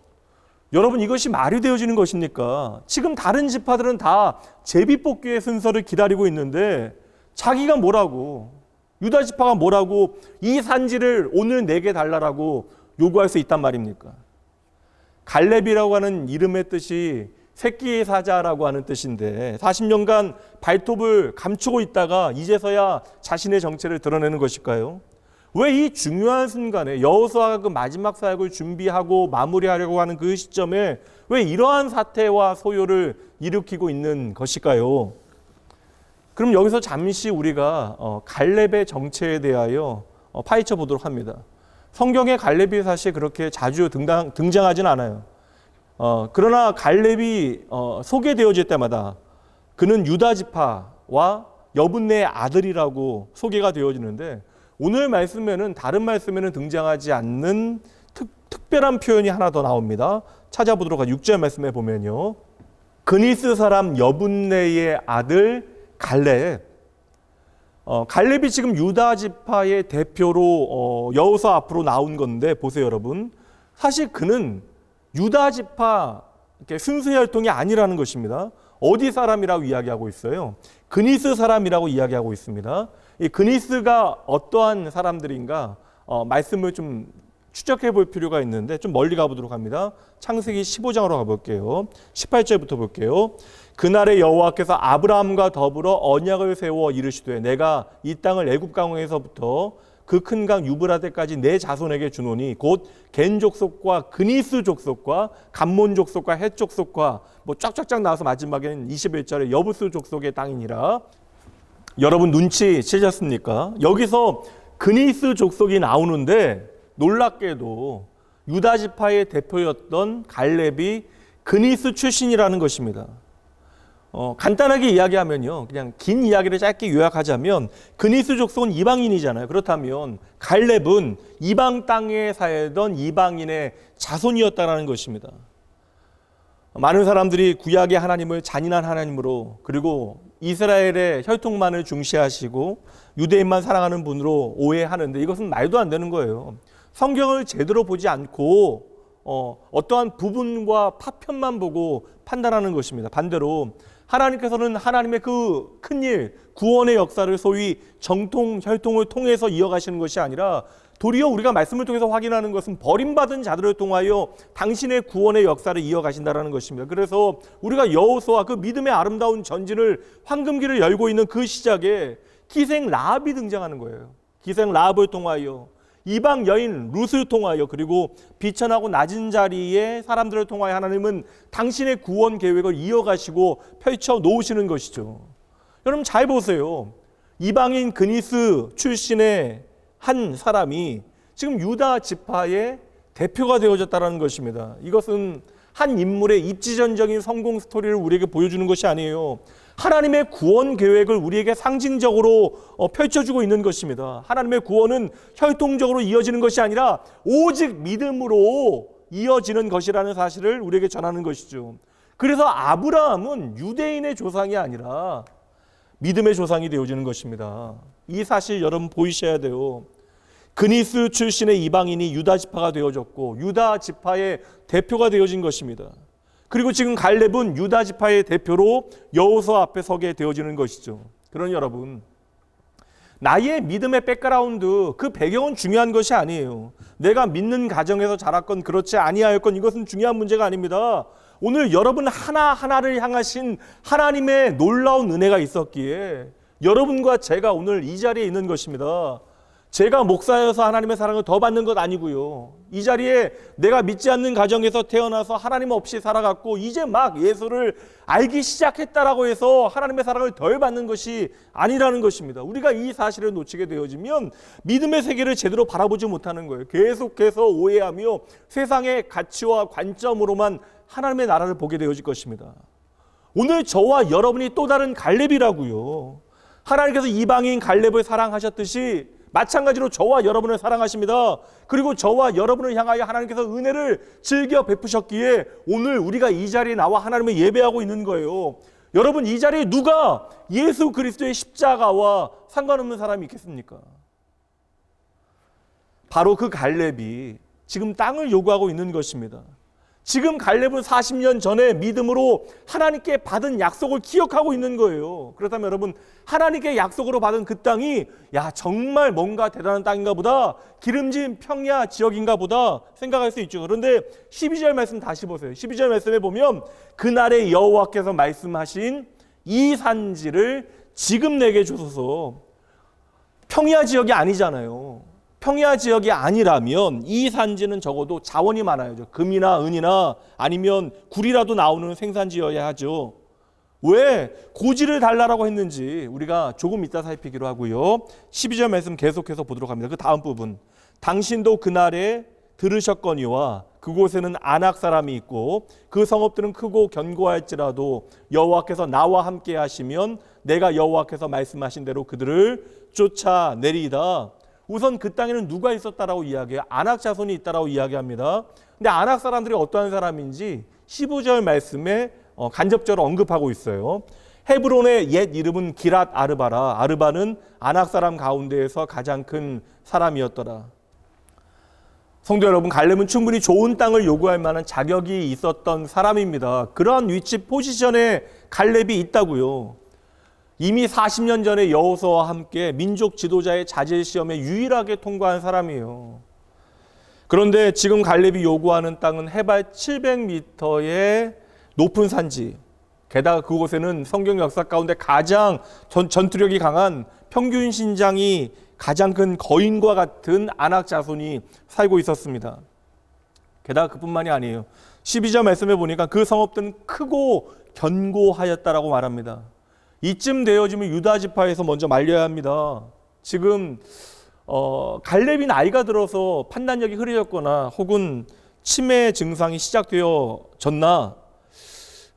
여러분 이것이 말이 되어지는 것입니까? 지금 다른 지파들은 다 제비뽑기의 순서를 기다리고 있는데 자기가 뭐라고 유다 지파가 뭐라고 이 산지를 오늘 내게 달라라고 요구할 수 있단 말입니까? 갈렙이라고 하는 이름의 뜻이 새끼의 사자라고 하는 뜻인데 40년간 발톱을 감추고 있다가 이제서야 자신의 정체를 드러내는 것일까요? 왜 이 중요한 순간에 여호수아가 그 마지막 사역을 준비하고 마무리하려고 하는 그 시점에 왜 이러한 사태와 소요를 일으키고 있는 것일까요? 그럼 여기서 잠시 우리가 갈렙의 정체에 대하여 파헤쳐 보도록 합니다. 성경에 갈렙이 사실 그렇게 자주 등장하진 않아요. 그러나 갈렙이 소개되어질 때마다 그는 유다 지파와 여분네의 아들이라고 소개가 되어지는데 오늘 말씀에는 다른 말씀에는 등장하지 않는 특별한 표현이 하나 더 나옵니다. 찾아보도록 하죠. 6절 말씀에 보면요. 그니스 사람 여분네의 아들 갈렙. 갈렙이 지금 유다 지파의 대표로 여호수아 앞으로 나온 건데 보세요 여러분. 사실 그는 유다 지파 순수 혈통이 아니라는 것입니다. 어디 사람이라고 이야기하고 있어요? 그니스 사람이라고 이야기하고 있습니다. 이 그니스가 어떠한 사람들인가 말씀을 좀 추적해 볼 필요가 있는데 좀 멀리 가보도록 합니다. 창세기 15장으로 가볼게요. 18절부터 볼게요. 그날에 여호와께서 아브라함과 더불어 언약을 세워 이르시되 내가 이 땅을 애굽 강에서부터 그 큰 강 유브라데까지 내 자손에게 주노니 곧 겐 족속과 그니스 족속과 감몬 족속과 헷 족속과 뭐 쫙쫙쫙 나와서 마지막에는 21절에 여부스 족속의 땅이니라. 여러분 눈치 채셨습니까? 여기서 그니스 족속이 나오는데 놀랍게도 유다 지파의 대표였던 갈렙이 그니스 출신이라는 것입니다. 간단하게 이야기하면요, 그냥 긴 이야기를 짧게 요약하자면 그니스 족속은 이방인이잖아요. 그렇다면 갈렙은 이방 땅에 살던 이방인의 자손이었다라는 것입니다. 많은 사람들이 구약의 하나님을 잔인한 하나님으로, 그리고 이스라엘의 혈통만을 중시하시고 유대인만 사랑하는 분으로 오해하는데, 이것은 말도 안 되는 거예요. 성경을 제대로 보지 않고 어떠한 부분과 파편만 보고 판단하는 것입니다. 반대로 하나님께서는 하나님의 그 큰일, 구원의 역사를 소위 정통, 혈통을 통해서 이어가시는 것이 아니라 도리어 우리가 말씀을 통해서 확인하는 것은 버림받은 자들을 통하여 당신의 구원의 역사를 이어가신다는 것입니다. 그래서 우리가 여호수아 그 믿음의 아름다운 전진을, 황금기를 열고 있는 그 시작에 기생 라합이 등장하는 거예요. 기생 라합을 통하여, 이방 여인 룻을 통하여, 그리고 비천하고 낮은 자리의 사람들을 통하여 하나님은 당신의 구원 계획을 이어가시고 펼쳐 놓으시는 것이죠. 여러분 잘 보세요. 이방인 그니스 출신의 한 사람이 지금 유다 지파의 대표가 되어졌다는 것입니다. 이것은 한 인물의 입지전적인 성공 스토리를 우리에게 보여주는 것이 아니에요. 하나님의 구원 계획을 우리에게 상징적으로 펼쳐주고 있는 것입니다. 하나님의 구원은 혈통적으로 이어지는 것이 아니라 오직 믿음으로 이어지는 것이라는 사실을 우리에게 전하는 것이죠. 그래서 아브라함은 유대인의 조상이 아니라 믿음의 조상이 되어지는 것입니다. 이 사실 여러분 보이셔야 돼요. 그니스 출신의 이방인이 유다 지파가 되어졌고 유다 지파의 대표가 되어진 것입니다. 그리고 지금 갈렙은 유다 지파의 대표로 여호수아 앞에 서게 되어지는 것이죠. 그러니 여러분, 나의 믿음의 백그라운드, 그 배경은 중요한 것이 아니에요. 내가 믿는 가정에서 자랐건 그렇지 아니하였건 이것은 중요한 문제가 아닙니다. 오늘 여러분 하나하나를 향하신 하나님의 놀라운 은혜가 있었기에 여러분과 제가 오늘 이 자리에 있는 것입니다. 제가 목사여서 하나님의 사랑을 더 받는 것 아니고요. 이 자리에 내가 믿지 않는 가정에서 태어나서 하나님 없이 살아갔고 이제 막 예수를 알기 시작했다라고 해서 하나님의 사랑을 덜 받는 것이 아니라는 것입니다. 우리가 이 사실을 놓치게 되어지면 믿음의 세계를 제대로 바라보지 못하는 거예요. 계속해서 오해하며 세상의 가치와 관점으로만 하나님의 나라를 보게 되어질 것입니다. 오늘 저와 여러분이 또 다른 갈렙이라고요. 하나님께서 이방인 갈렙을 사랑하셨듯이 마찬가지로 저와 여러분을 사랑하십니다. 그리고 저와 여러분을 향하여 하나님께서 은혜를 즐겨 베푸셨기에 오늘 우리가 이 자리에 나와 하나님을 예배하고 있는 거예요. 여러분, 이 자리에 누가 예수 그리스도의 십자가와 상관없는 사람이 있겠습니까? 바로 그 갈렙이 지금 땅을 요구하고 있는 것입니다. 지금 갈렙은 40년 전에 믿음으로 하나님께 받은 약속을 기억하고 있는 거예요. 그렇다면 여러분, 하나님께 약속으로 받은 그 땅이 정말 뭔가 대단한 땅인가 보다, 기름진 평야 지역인가 보다 생각할 수 있죠. 그런데 12절 말씀 다시 보세요. 12절 말씀에 보면 그날에 여호와께서 말씀하신 이 산지를 지금 내게 주소서. 평야 지역이 아니잖아요. 평야 지역이 아니라면 이 산지는 적어도 자원이 많아야죠. 금이나 은이나 아니면 굴이라도 나오는 생산지여야 하죠. 왜 고지를 달라라고 했는지 우리가 조금 이따 살피기로 하고요. 12절 말씀 계속해서 보도록 합니다. 그 다음 부분. 당신도 그날에 들으셨거니와 그곳에는 아낙 사람이 있고 그 성읍들은 크고 견고할지라도 여호와께서 나와 함께 하시면 내가 여호와께서 말씀하신 대로 그들을 쫓아내리이다. 우선 그 땅에는 누가 있었다라고 이야기해요? 아낙 자손이 있다라고 이야기합니다. 근데 아낙 사람들이 어떠한 사람인지 15절 말씀에 간접적으로 언급하고 있어요. 헤브론의 옛 이름은 기랏 아르바라. 아르바는 아낙 사람 가운데에서 가장 큰 사람이었더라. 성도 여러분, 갈렙은 충분히 좋은 땅을 요구할 만한 자격이 있었던 사람입니다. 그러한 위치 포지션에 갈렙이 있다고요. 이미 40년 전에 여호수아와 함께 민족 지도자의 자질 시험에 유일하게 통과한 사람이에요. 그런데 지금 갈렙이 요구하는 땅은 해발 700m의 높은 산지, 게다가 그곳에는 성경 역사 가운데 가장 전투력이 강한 평균 신장이 가장 큰 거인과 같은 아낙 자손이 살고 있었습니다. 게다가 그뿐만이 아니에요. 12절 말씀에 보니까 그 성읍들은 크고 견고하였다라고 말합니다. 이쯤 되어지면 유다 지파에서 먼저 말려야 합니다. 지금 갈렙이 나이가 들어서 판단력이 흐려졌거나 혹은 치매 증상이 시작되어졌나,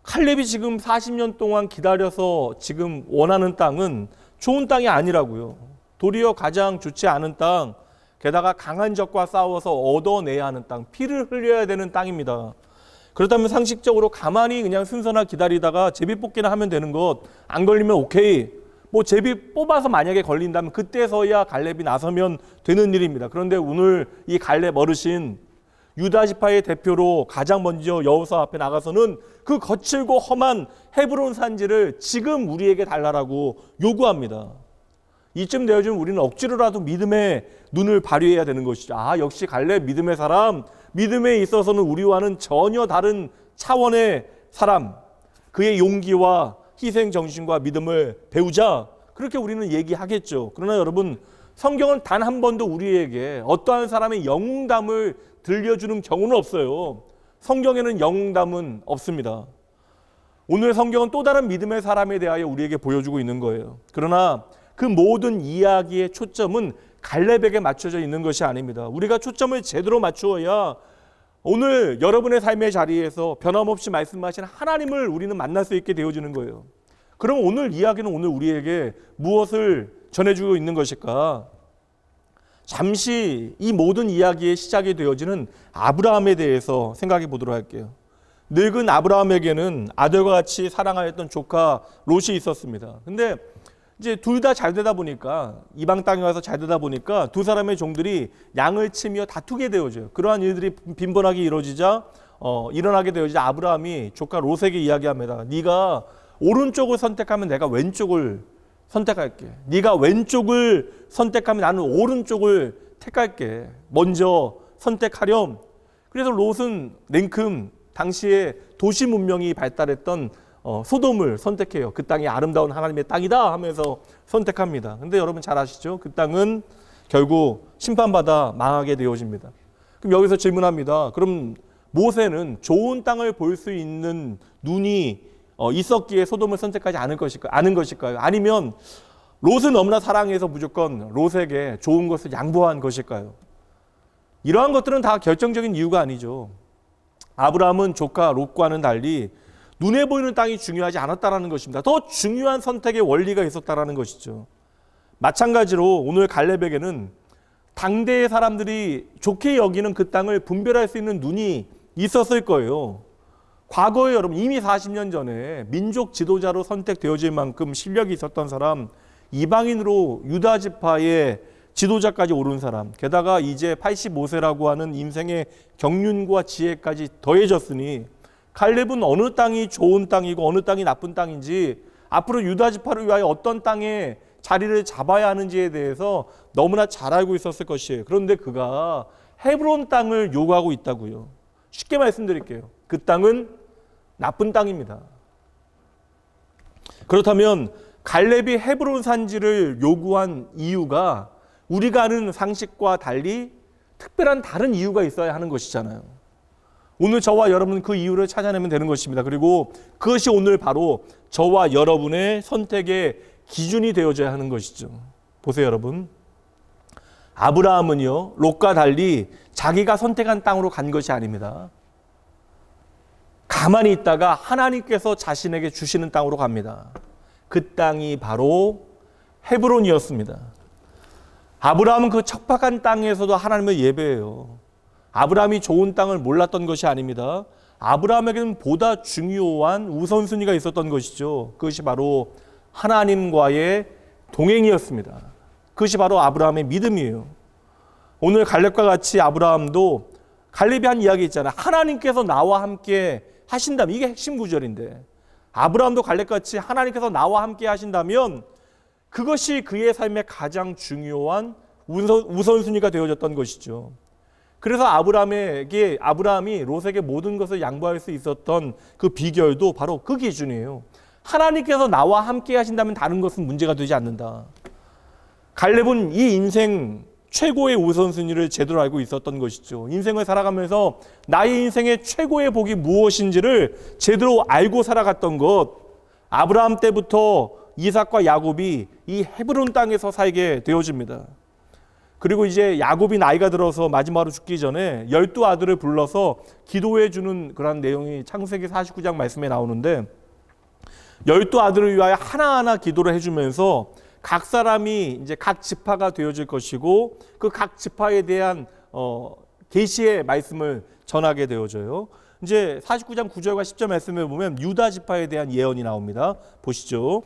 칼렙이 지금 40년 동안 기다려서 지금 원하는 땅은 좋은 땅이 아니라고요. 도리어 가장 좋지 않은 땅, 게다가 강한 적과 싸워서 얻어내야 하는 땅, 피를 흘려야 되는 땅입니다. 그렇다면 상식적으로 가만히 그냥 순서나 기다리다가 제비 뽑기나 하면 되는 것, 안 걸리면 오케이. 뭐 제비 뽑아서 만약에 걸린다면 그때서야 갈렙이 나서면 되는 일입니다. 그런데 오늘 이 갈렙 어르신, 유다 지파의 대표로 가장 먼저 여호수아 앞에 나가서는 그 거칠고 험한 헤브론 산지를 지금 우리에게 달라라고 요구합니다. 이쯤 되어지면 우리는 억지로라도 믿음의 눈을 발휘해야 되는 것이죠. 아, 역시 갈렙 믿음의 사람, 믿음에 있어서는 우리와는 전혀 다른 차원의 사람, 그의 용기와 희생 정신과 믿음을 배우자, 그렇게 우리는 얘기하겠죠. 그러나 여러분, 성경은 단 한 번도 우리에게 어떠한 사람의 영웅담을 들려주는 경우는 없어요. 성경에는 영웅담은 없습니다. 오늘 성경은 또 다른 믿음의 사람에 대하여 우리에게 보여주고 있는 거예요. 그러나 그 모든 이야기의 초점은 갈렙에게 맞춰져 있는 것이 아닙니다. 우리가 초점을 제대로 맞추어야 오늘 여러분의 삶의 자리에서 변함없이 말씀하신 하나님을 우리는 만날 수 있게 되어지는 거예요. 그럼 오늘 이야기는 오늘 우리에게 무엇을 전해주고 있는 것일까? 잠시 이 모든 이야기의 시작이 되어지는 아브라함에 대해서 생각해 보도록 할게요. 늙은 아브라함에게는 아들과 같이 사랑하였던 조카 롯이 있었습니다. 근데 이제 둘 다 잘 되다 보니까, 이방 땅에 와서 잘 되다 보니까 두 사람의 종들이 양을 치며 다투게 되어져요. 그러한 일들이 빈번하게 일어나게 되어지자 아브라함이 조카 롯에게 이야기합니다. 네가 오른쪽을 선택하면 내가 왼쪽을 선택할게. 네가 왼쪽을 선택하면 나는 오른쪽을 택할게. 먼저 선택하렴. 그래서 롯은 냉큼 당시에 도시 문명이 발달했던 소돔을 선택해요. 그 땅이 아름다운 하나님의 땅이다 하면서 선택합니다. 근데 여러분 잘 아시죠? 그 땅은 결국 심판받아 망하게 되어집니다. 그럼 여기서 질문합니다. 그럼 모세는 좋은 땅을 볼 수 있는 눈이 있었기에 소돔을 선택하지 않은 것일까요? 아니면 롯은 너무나 사랑해서 무조건 롯에게 좋은 것을 양보한 것일까요? 이러한 것들은 다 결정적인 이유가 아니죠. 아브라함은 조카 롯과는 달리 눈에 보이는 땅이 중요하지 않았다라는 것입니다. 더 중요한 선택의 원리가 있었다라는 것이죠. 마찬가지로 오늘 갈렙에게는 당대의 사람들이 좋게 여기는 그 땅을 분별할 수 있는 눈이 있었을 거예요. 과거에 여러분 이미 40년 전에 민족 지도자로 선택되어질 만큼 실력이 있었던 사람, 이방인으로 유다 지파의 지도자까지 오른 사람, 게다가 이제 85세라고 하는 인생의 경륜과 지혜까지 더해졌으니 갈렙은 어느 땅이 좋은 땅이고 어느 땅이 나쁜 땅인지, 앞으로 유다 지파를 위하여 어떤 땅에 자리를 잡아야 하는지에 대해서 너무나 잘 알고 있었을 것이에요. 그런데 그가 헤브론 땅을 요구하고 있다고요. 쉽게 말씀드릴게요. 그 땅은 나쁜 땅입니다. 그렇다면 갈렙이 헤브론 산지를 요구한 이유가 우리가 아는 상식과 달리 특별한 다른 이유가 있어야 하는 것이잖아요. 오늘 저와 여러분은 그 이유를 찾아내면 되는 것입니다. 그리고 그것이 오늘 바로 저와 여러분의 선택의 기준이 되어져야 하는 것이죠. 보세요, 여러분. 아브라함은요, 롯과 달리 자기가 선택한 땅으로 간 것이 아닙니다. 가만히 있다가 하나님께서 자신에게 주시는 땅으로 갑니다. 그 땅이 바로 헤브론이었습니다. 아브라함은 그 척박한 땅에서도 하나님을 예배해요. 아브라함이 좋은 땅을 몰랐던 것이 아닙니다. 아브라함에게는 보다 중요한 우선순위가 있었던 것이죠. 그것이 바로 하나님과의 동행이었습니다. 그것이 바로 아브라함의 믿음이에요. 오늘 갈렙과 같이 아브라함도 갈렙이 한 이야기 있잖아요. 하나님께서 나와 함께 하신다면, 이게 핵심 구절인데, 아브라함도 갈렙같이 하나님께서 나와 함께 하신다면 그것이 그의 삶의 가장 중요한 우선순위가 되어졌던 것이죠. 그래서 아브라함이 롯에게 모든 것을 양보할 수 있었던 그 비결도 바로 그 기준이에요. 하나님께서 나와 함께 하신다면 다른 것은 문제가 되지 않는다. 갈렙은 이 인생 최고의 우선순위를 제대로 알고 있었던 것이죠. 인생을 살아가면서 나의 인생의 최고의 복이 무엇인지를 제대로 알고 살아갔던 것, 아브라함 때부터 이삭과 야곱이 이 헤브론 땅에서 살게 되어집니다. 그리고 이제 야곱이 나이가 들어서 마지막으로 죽기 전에 12아들을 불러서 기도해 주는 그런 내용이 창세기 49장 말씀에 나오는데 12아들을 위하여 하나하나 기도를 해주면서 각 사람이 이제 각 지파가 되어질 것이고 그 각 지파에 대한 계시의 말씀을 전하게 되어져요. 이제 49장 9절과 10절 말씀에 보면 유다 지파에 대한 예언이 나옵니다. 보시죠.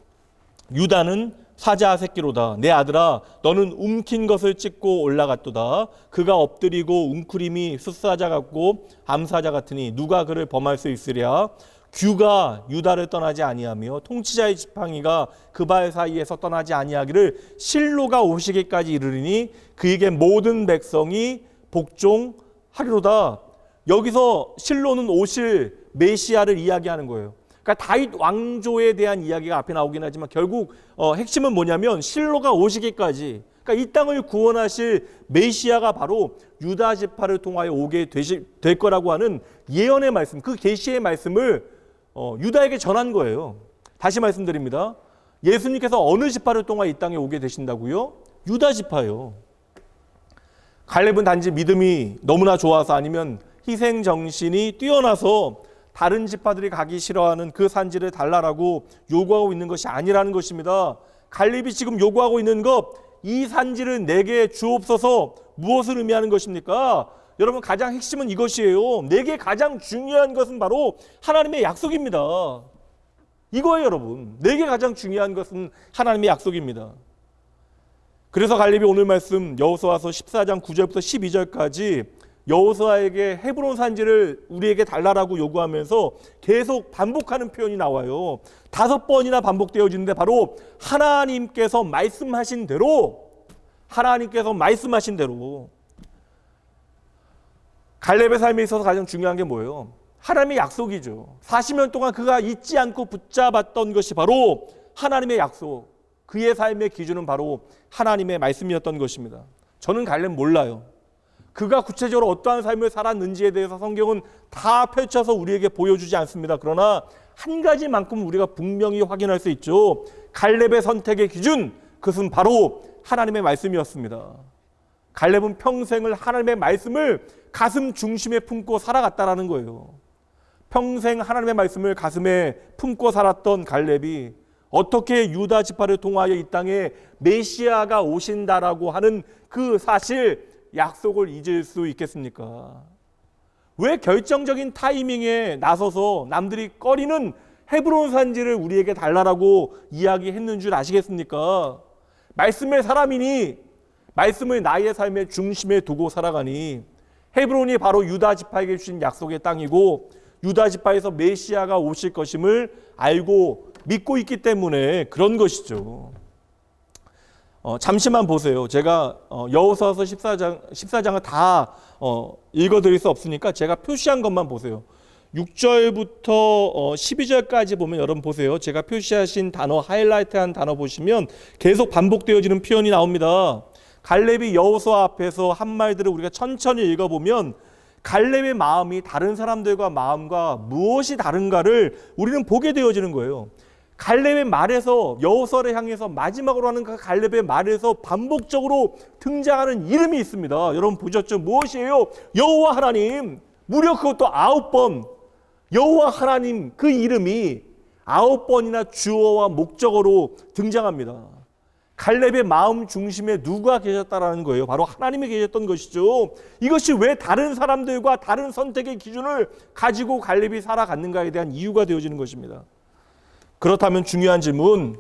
유다는 사자 새끼로다. 내 아들아, 너는 움킨 것을 찢고 올라갔도다. 그가 엎드리고 웅크림이 숫사자 같고 암사자 같으니 누가 그를 범할 수 있으랴. 규가 유다를 떠나지 아니하며 통치자의 지팡이가 그 발 사이에서 떠나지 아니하기를 실로가 오시기까지 이르리니 그에게 모든 백성이 복종하리로다. 여기서 실로는 오실 메시아를 이야기하는 거예요. 그러니까 다윗 왕조에 대한 이야기가 앞에 나오긴 하지만 결국 핵심은 뭐냐면 실로가 오시기까지, 그러니까 이 땅을 구원하실 메시아가 바로 유다 지파를 통하여 오게 될 거라고 하는 예언의 말씀, 그 계시의 말씀을 유다에게 전한 거예요. 다시 말씀드립니다. 예수님께서 어느 지파를 통하여 이 땅에 오게 되신다고요? 유다 지파요. 갈렙은 단지 믿음이 너무나 좋아서 아니면 희생 정신이 뛰어나서 다른 지파들이 가기 싫어하는 그 산지를 달라라고 요구하고 있는 것이 아니라는 것입니다. 갈렙이 지금 요구하고 있는 것, 이 산지를 내게 주옵소서, 무엇을 의미하는 것입니까? 여러분, 가장 핵심은 이것이에요. 내게 가장 중요한 것은 바로 하나님의 약속입니다. 이거예요, 여러분. 내게 가장 중요한 것은 하나님의 약속입니다. 그래서 갈렙이 오늘 말씀 여호수아서 14장 9절부터 12절까지 여호수아에게 헤브론 산지를 우리에게 달라라고 요구하면서 계속 반복하는 표현이 나와요. 5번이나 반복되어지는데 바로 하나님께서 말씀하신 대로 갈렙의 삶에 있어서 가장 중요한 게 뭐예요? 하나님의 약속이죠. 40년 동안 그가 잊지 않고 붙잡았던 것이 바로 하나님의 약속. 그의 삶의 기준은 바로 하나님의 말씀이었던 것입니다. 저는 갈렙 몰라요. 그가 구체적으로 어떠한 삶을 살았는지에 대해서 성경은 다 펼쳐서 우리에게 보여주지 않습니다. 그러나 한 가지만큼 우리가 분명히 확인할 수 있죠. 갈렙의 선택의 기준, 그것은 바로 하나님의 말씀이었습니다. 갈렙은 평생을 하나님의 말씀을 가슴 중심에 품고 살아갔다라는 거예요. 평생 하나님의 말씀을 가슴에 품고 살았던 갈렙이 어떻게 유다 지파를 통하여 이 땅에 메시아가 오신다라고 하는 그 사실, 약속을 잊을 수 있겠습니까? 왜 결정적인 타이밍에 나서서 남들이 꺼리는 헤브론 산지를 우리에게 달라라고 이야기했는 줄 아시겠습니까? 말씀의 사람이니 말씀을 나의 삶의 중심에 두고 살아가니 헤브론이 바로 유다 지파에게 주신 약속의 땅이고 유다 지파에서 메시아가 오실 것임을 알고 믿고 있기 때문에 그런 것이죠. 잠시만 보세요. 제가 여호수아서 14장을 다 읽어드릴 수 없으니까 제가 표시한 것만 보세요. 6절부터 12절까지 보면 여러분 보세요. 제가 표시하신 단어, 하이라이트한 단어 보시면 계속 반복되어지는 표현이 나옵니다. 갈렙이 여호수아 앞에서 한 말들을 우리가 천천히 읽어보면 갈렙의 마음이 다른 사람들과 마음과 무엇이 다른가를 우리는 보게 되어지는 거예요. 갈렙의 말에서 여호수아를 향해서 마지막으로 하는 그 갈렙의 말에서 반복적으로 등장하는 이름이 있습니다. 여러분 보셨죠? 무엇이에요? 여호와 하나님. 무려 그것도 9번. 여호와 하나님, 그 이름이 9번이나 주어와 목적어로 등장합니다. 갈렙의 마음 중심에 누가 계셨다라는 거예요? 바로 하나님이 계셨던 것이죠. 이것이 왜 다른 사람들과 다른 선택의 기준을 가지고 갈렙이 살아갔는가에 대한 이유가 되어지는 것입니다. 그렇다면 중요한 질문,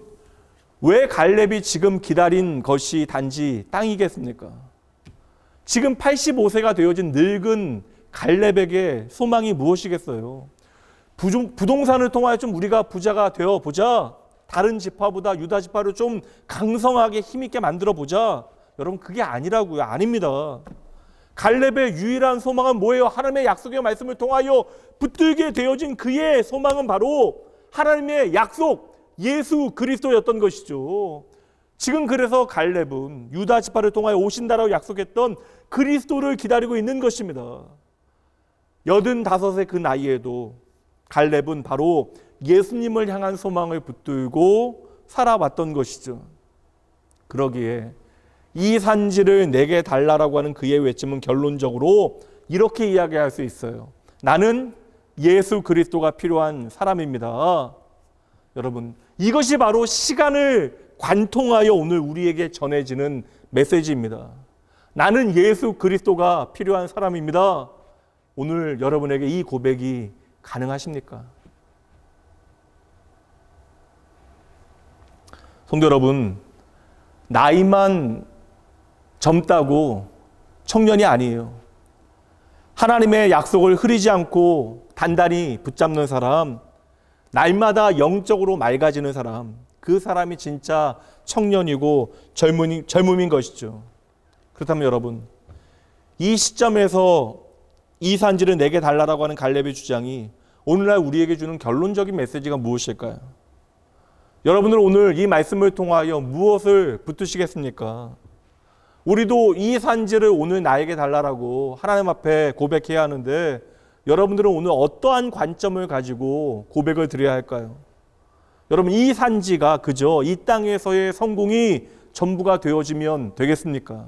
왜 갈렙이 지금 기다린 것이 단지 땅이겠습니까? 지금 85세가 되어진 늙은 갈렙에게 소망이 무엇이겠어요? 부동산을 통하여 좀 우리가 부자가 되어보자. 다른 지파보다 유다 지파를 좀 강성하게 힘있게 만들어보자. 여러분 그게 아니라고요. 아닙니다. 갈렙의 유일한 소망은 뭐예요? 하나님의 약속의 말씀을 통하여 붙들게 되어진 그의 소망은 바로 하나님의 약속, 예수 그리스도였던 것이죠. 지금 그래서 갈렙은 유다 지파를 통하여 오신다라고 약속했던 그리스도를 기다리고 있는 것입니다. 85의 그 나이에도 갈렙은 바로 예수님을 향한 소망을 붙들고 살아왔던 것이죠. 그러기에 이 산지를 내게 달라라고 하는 그의 외침은 결론적으로 이렇게 이야기할 수 있어요. 나는 예수 그리스도가 필요한 사람입니다. 여러분, 이것이 바로 시간을 관통하여 오늘 우리에게 전해지는 메시지입니다. 나는 예수 그리스도가 필요한 사람입니다. 오늘 여러분에게 이 고백이 가능하십니까? 성도 여러분, 나이만 젊다고 청년이 아니에요. 하나님의 약속을 흐리지 않고 단단히 붙잡는 사람, 날마다 영적으로 맑아지는 사람, 그 사람이 진짜 청년이고 젊음인 것이죠. 그렇다면 여러분, 이 시점에서 이 산지를 내게 달라라고 하는 갈렙의 주장이 오늘날 우리에게 주는 결론적인 메시지가 무엇일까요? 여러분들 오늘 이 말씀을 통하여 무엇을 붙드시겠습니까? 우리도 이 산지를 오늘 나에게 달라라고 하나님 앞에 고백해야 하는데 여러분들은 오늘 어떠한 관점을 가지고 고백을 드려야 할까요? 여러분, 이 산지가 그저 이 땅에서의 성공이 전부가 되어지면 되겠습니까?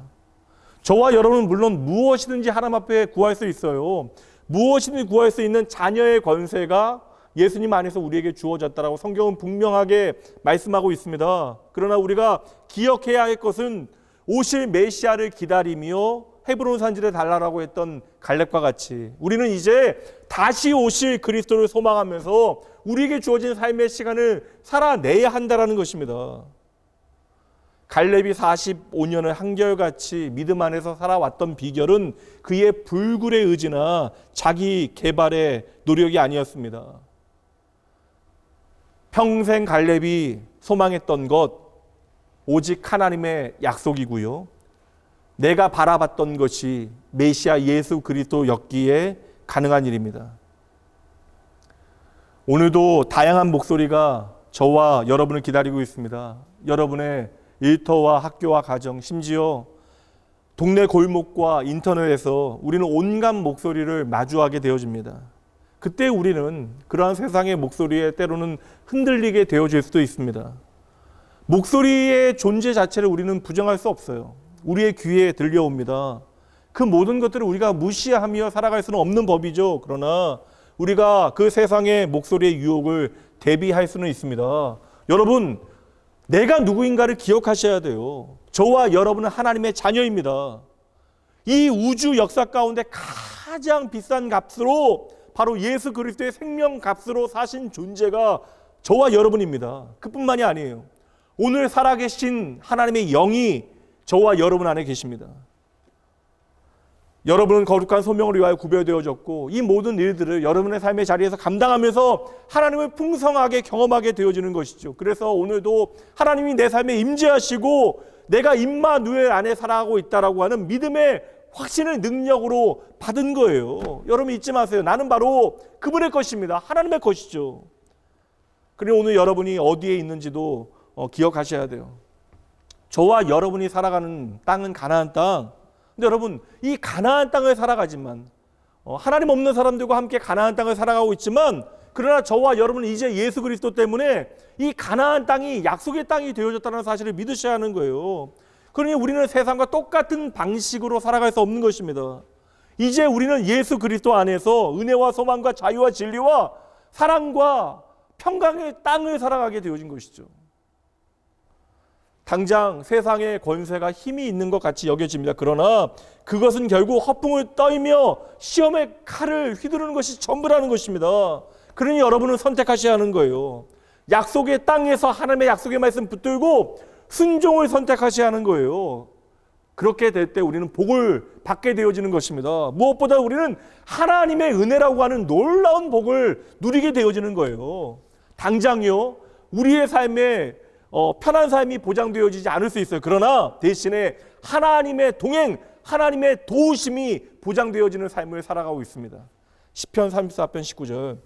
저와 여러분은 물론 무엇이든지 하나님 앞에 구할 수 있어요. 무엇이든지 구할 수 있는 자녀의 권세가 예수님 안에서 우리에게 주어졌다라고 성경은 분명하게 말씀하고 있습니다. 그러나 우리가 기억해야 할 것은 오실 메시아를 기다리며 헤브론 산지를 달라라고 했던 갈렙과 같이 우리는 이제 다시 오실 그리스도를 소망하면서 우리에게 주어진 삶의 시간을 살아내야 한다라는 것입니다. 갈렙이 45년을 한결같이 믿음 안에서 살아왔던 비결은 그의 불굴의 의지나 자기 개발의 노력이 아니었습니다. 평생 갈렙이 소망했던 것 오직 하나님의 약속이고요. 내가 바라봤던 것이 메시아 예수 그리스도였기에 가능한 일입니다. 오늘도 다양한 목소리가 저와 여러분을 기다리고 있습니다. 여러분의 일터와 학교와 가정, 심지어 동네 골목과 인터넷에서 우리는 온갖 목소리를 마주하게 되어집니다. 그때 우리는 그러한 세상의 목소리에 때로는 흔들리게 되어질 수도 있습니다. 목소리의 존재 자체를 우리는 부정할 수 없어요. 우리의 귀에 들려옵니다. 그 모든 것들을 우리가 무시하며 살아갈 수는 없는 법이죠. 그러나 우리가 그 세상의 목소리의 유혹을 대비할 수는 있습니다. 여러분, 내가 누구인가를 기억하셔야 돼요. 저와 여러분은 하나님의 자녀입니다. 이 우주 역사 가운데 가장 비싼 값으로 바로 예수 그리스도의 생명값으로 사신 존재가 저와 여러분입니다. 그뿐만이 아니에요. 오늘 살아계신 하나님의 영이 저와 여러분 안에 계십니다. 여러분은 거룩한 소명을 위하여 구별되어졌고 이 모든 일들을 여러분의 삶의 자리에서 감당하면서 하나님을 풍성하게 경험하게 되어지는 것이죠. 그래서 오늘도 하나님이 내 삶에 임재하시고 내가 임마누엘 안에 살아가고 있다라고 하는 믿음의 확신을 능력으로 받은 거예요. 여러분 잊지 마세요. 나는 바로 그분의 것입니다. 하나님의 것이죠. 그리고 오늘 여러분이 어디에 있는지도 기억하셔야 돼요. 저와 여러분이 살아가는 땅은 가나안 땅. 근데 여러분, 이 가나안 땅을 살아가지만 하나님 없는 사람들과 함께 가나안 땅을 살아가고 있지만 그러나 저와 여러분은 이제 예수 그리스도 때문에 이 가나안 땅이 약속의 땅이 되어졌다는 사실을 믿으셔야 하는 거예요. 그러니 우리는 세상과 똑같은 방식으로 살아갈 수 없는 것입니다. 이제 우리는 예수 그리스도 안에서 은혜와 소망과 자유와 진리와 사랑과 평강의 땅을 살아가게 되어진 것이죠. 당장 세상의 권세가 힘이 있는 것 같이 여겨집니다. 그러나 그것은 결국 허풍을 떨며 시험의 칼을 휘두르는 것이 전부라는 것입니다. 그러니 여러분은 선택하셔야 하는 거예요. 약속의 땅에서 하나님의 약속의 말씀 붙들고 순종을 선택하셔야 하는 거예요. 그렇게 될 때 우리는 복을 받게 되어지는 것입니다. 무엇보다 우리는 하나님의 은혜라고 하는 놀라운 복을 누리게 되어지는 거예요. 당장요, 우리의 삶에 편한 삶이 보장되어지지 않을 수 있어요. 그러나 대신에 하나님의 동행, 하나님의 도우심이 보장되어지는 삶을 살아가고 있습니다. 시편 34편 19절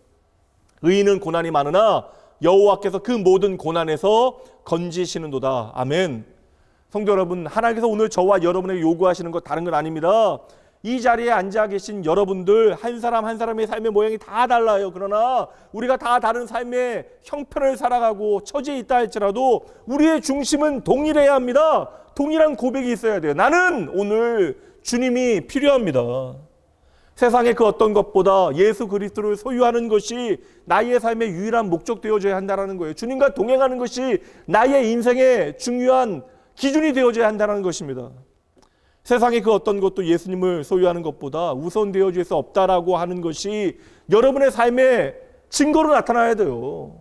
의인은 고난이 많으나 여호와께서 그 모든 고난에서 건지시는도다. 아멘. 성도 여러분, 하나님께서 오늘 저와 여러분에게 요구하시는 것 다른 건 아닙니다. 이 자리에 앉아 계신 여러분들 한 사람 한 사람의 삶의 모양이 다 달라요. 그러나 우리가 다 다른 삶의 형편을 살아가고 처지에 있다 할지라도 우리의 중심은 동일해야 합니다. 동일한 고백이 있어야 돼요. 나는 오늘 주님이 필요합니다. 세상의 그 어떤 것보다 예수 그리스도를 소유하는 것이 나의 삶의 유일한 목적 되어져야 한다는 거예요. 주님과 동행하는 것이 나의 인생의 중요한 기준이 되어져야 한다는 것입니다. 세상의 그 어떤 것도 예수님을 소유하는 것보다 우선 되어질 수 없다라고 하는 것이 여러분의 삶의 증거로 나타나야 돼요.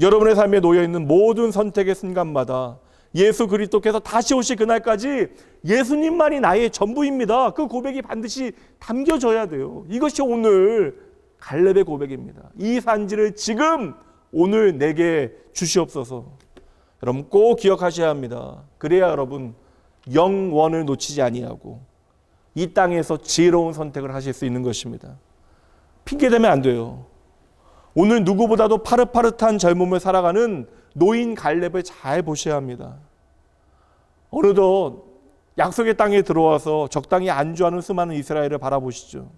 여러분의 삶에 놓여있는 모든 선택의 순간마다 예수 그리스도께서 다시 오실 그날까지 예수님만이 나의 전부입니다. 그 고백이 반드시 담겨져야 돼요. 이것이 오늘 갈렙의 고백입니다. 이 산지를 지금 오늘 내게 주시옵소서. 여러분 꼭 기억하셔야 합니다. 그래야 여러분 영원을 놓치지 아니하고 이 땅에서 지혜로운 선택을 하실 수 있는 것입니다. 핑계대면 안 돼요. 오늘 누구보다도 파릇파릇한 젊음을 살아가는 노인 갈렙을 잘 보셔야 합니다. 어느덧 약속의 땅에 들어와서 적당히 안주하는 수많은 이스라엘을 바라보시죠.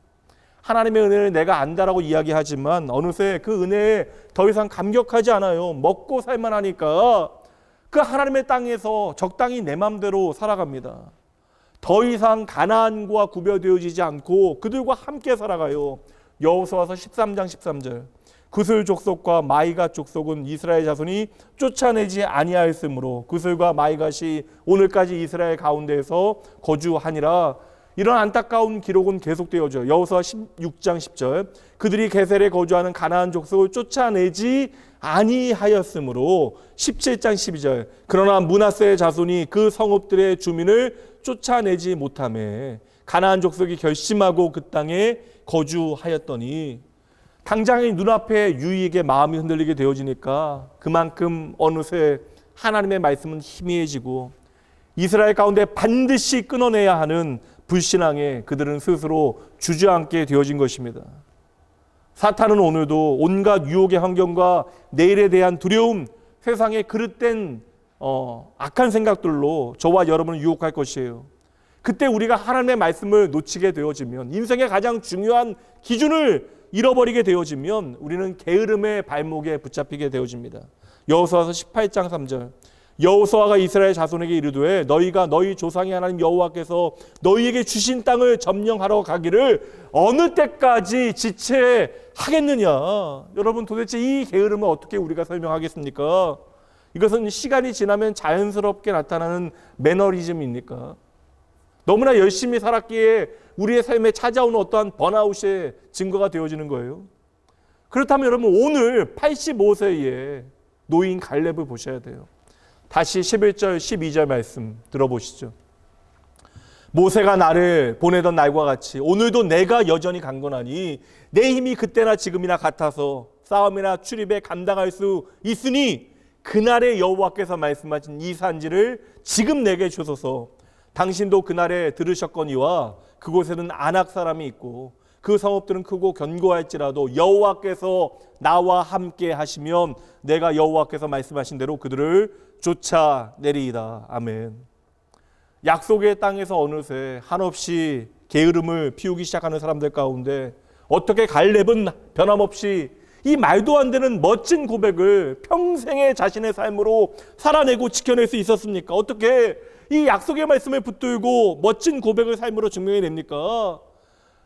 하나님의 은혜를 내가 안다라고 이야기하지만 어느새 그 은혜에 더 이상 감격하지 않아요. 먹고 살만 하니까 그 하나님의 땅에서 적당히 내 맘대로 살아갑니다. 더 이상 가나안과 구별되어지지 않고 그들과 함께 살아가요. 여호수아서 13장 13절. 구슬 족속과 마이갓 족속은 이스라엘 자손이 쫓아내지 아니하였으므로 구슬과 마이갓이 오늘까지 이스라엘 가운데에서 거주하니라. 이런 안타까운 기록은 계속되어져. 여호수아 16장 10절. 그들이 게셀에 거주하는 가나안 족속을 쫓아내지 아니하였으므로 17장 12절. 그러나 므낫세의 자손이 그 성읍들의 주민을 쫓아내지 못하매 가나안 족속이 결심하고 그 땅에 거주하였더니 당장의 눈앞에 유익의 마음이 흔들리게 되어지니까 그만큼 어느새 하나님의 말씀은 희미해지고 이스라엘 가운데 반드시 끊어내야 하는 불신앙에 그들은 스스로 주저앉게 되어진 것입니다. 사탄은 오늘도 온갖 유혹의 환경과 내일에 대한 두려움, 세상의 그릇된 악한 생각들로 저와 여러분을 유혹할 것이에요. 그때 우리가 하나님의 말씀을 놓치게 되어지면, 인생의 가장 중요한 기준을 잃어버리게 되어지면 우리는 게으름의 발목에 붙잡히게 되어집니다. 여호수아서 18장 3절. 여호수아가 이스라엘 자손에게 이르되 너희가 너희 조상의 하나님 여호와께서 너희에게 주신 땅을 점령하러 가기를 어느 때까지 지체하겠느냐. 여러분 도대체 이 게으름을 어떻게 우리가 설명하겠습니까? 이것은 시간이 지나면 자연스럽게 나타나는 매너리즘입니까? 너무나 열심히 살았기에 우리의 삶에 찾아오는 어떠한 번아웃의 증거가 되어지는 거예요. 그렇다면 여러분 오늘 85세의 노인 갈렙을 보셔야 돼요. 다시 11절 12절 말씀 들어보시죠. 모세가 나를 보내던 날과 같이 오늘도 내가 여전히 강건하니 내 힘이 그때나 지금이나 같아서 싸움이나 출입에 감당할 수 있으니 그날의 여호와께서 말씀하신 이 산지를 지금 내게 주소서. 당신도 그날에 들으셨거니와 그곳에는 아낙 사람이 있고 그 성읍들은 크고 견고할지라도 여호와께서 나와 함께 하시면 내가 여호와께서 말씀하신 대로 그들을 쫓아내리이다. 아멘. 약속의 땅에서 어느새 한없이 게으름을 피우기 시작하는 사람들 가운데 어떻게 갈렙은 변함없이 이 말도 안 되는 멋진 고백을 평생의 자신의 삶으로 살아내고 지켜낼 수 있었습니까? 어떻게 이 약속의 말씀을 붙들고 멋진 고백을 삶으로 증명해냅니까?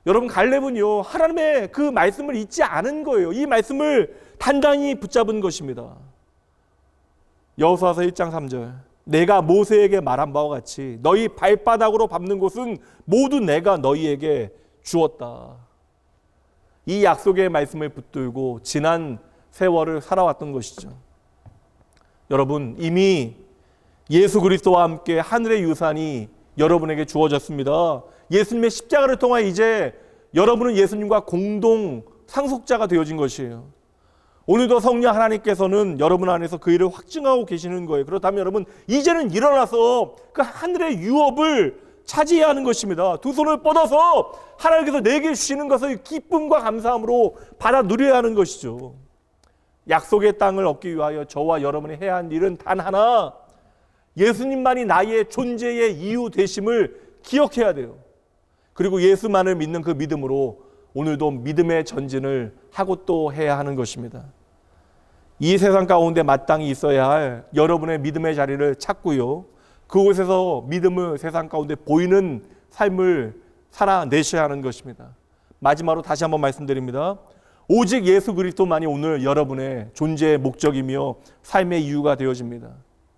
여러분 갈렙은요 하나님의 그 말씀을 잊지 않은 거예요. 이 말씀을 단단히 붙잡은 것입니다. 여호수아서 1장 3절. 내가 모세에게 말한 바와 같이 너희 발바닥으로 밟는 곳은 모두 내가 너희에게 주었다. 이 약속의 말씀을 붙들고 지난 세월을 살아왔던 것이죠. 여러분 이미 예수 그리스도와 함께 하늘의 유산이 여러분에게 주어졌습니다. 예수님의 십자가를 통해 이제 여러분은 예수님과 공동 상속자가 되어진 것이에요. 오늘도 성령 하나님께서는 여러분 안에서 그 일을 확증하고 계시는 거예요. 그렇다면 여러분 이제는 일어나서 그 하늘의 유업을 차지해야 하는 것입니다. 두 손을 뻗어서 하나님께서 내게 주시는 것을 기쁨과 감사함으로 받아 누려야 하는 것이죠. 약속의 땅을 얻기 위하여 저와 여러분이 해야 할 일은 단 하나, 예수님만이 나의 존재의 이유 되심을 기억해야 돼요. 그리고 예수만을 믿는 그 믿음으로 오늘도 믿음의 전진을 하고 또 해야 하는 것입니다. 이 세상 가운데 마땅히 있어야 할 여러분의 믿음의 자리를 찾고요. 그곳에서 믿음을 세상 가운데 보이는 삶을 살아내셔야 하는 것입니다. 마지막으로 다시 한번 말씀드립니다. 오직 예수 그리스도만이 오늘 여러분의 존재의 목적이며 삶의 이유가 되어집니다.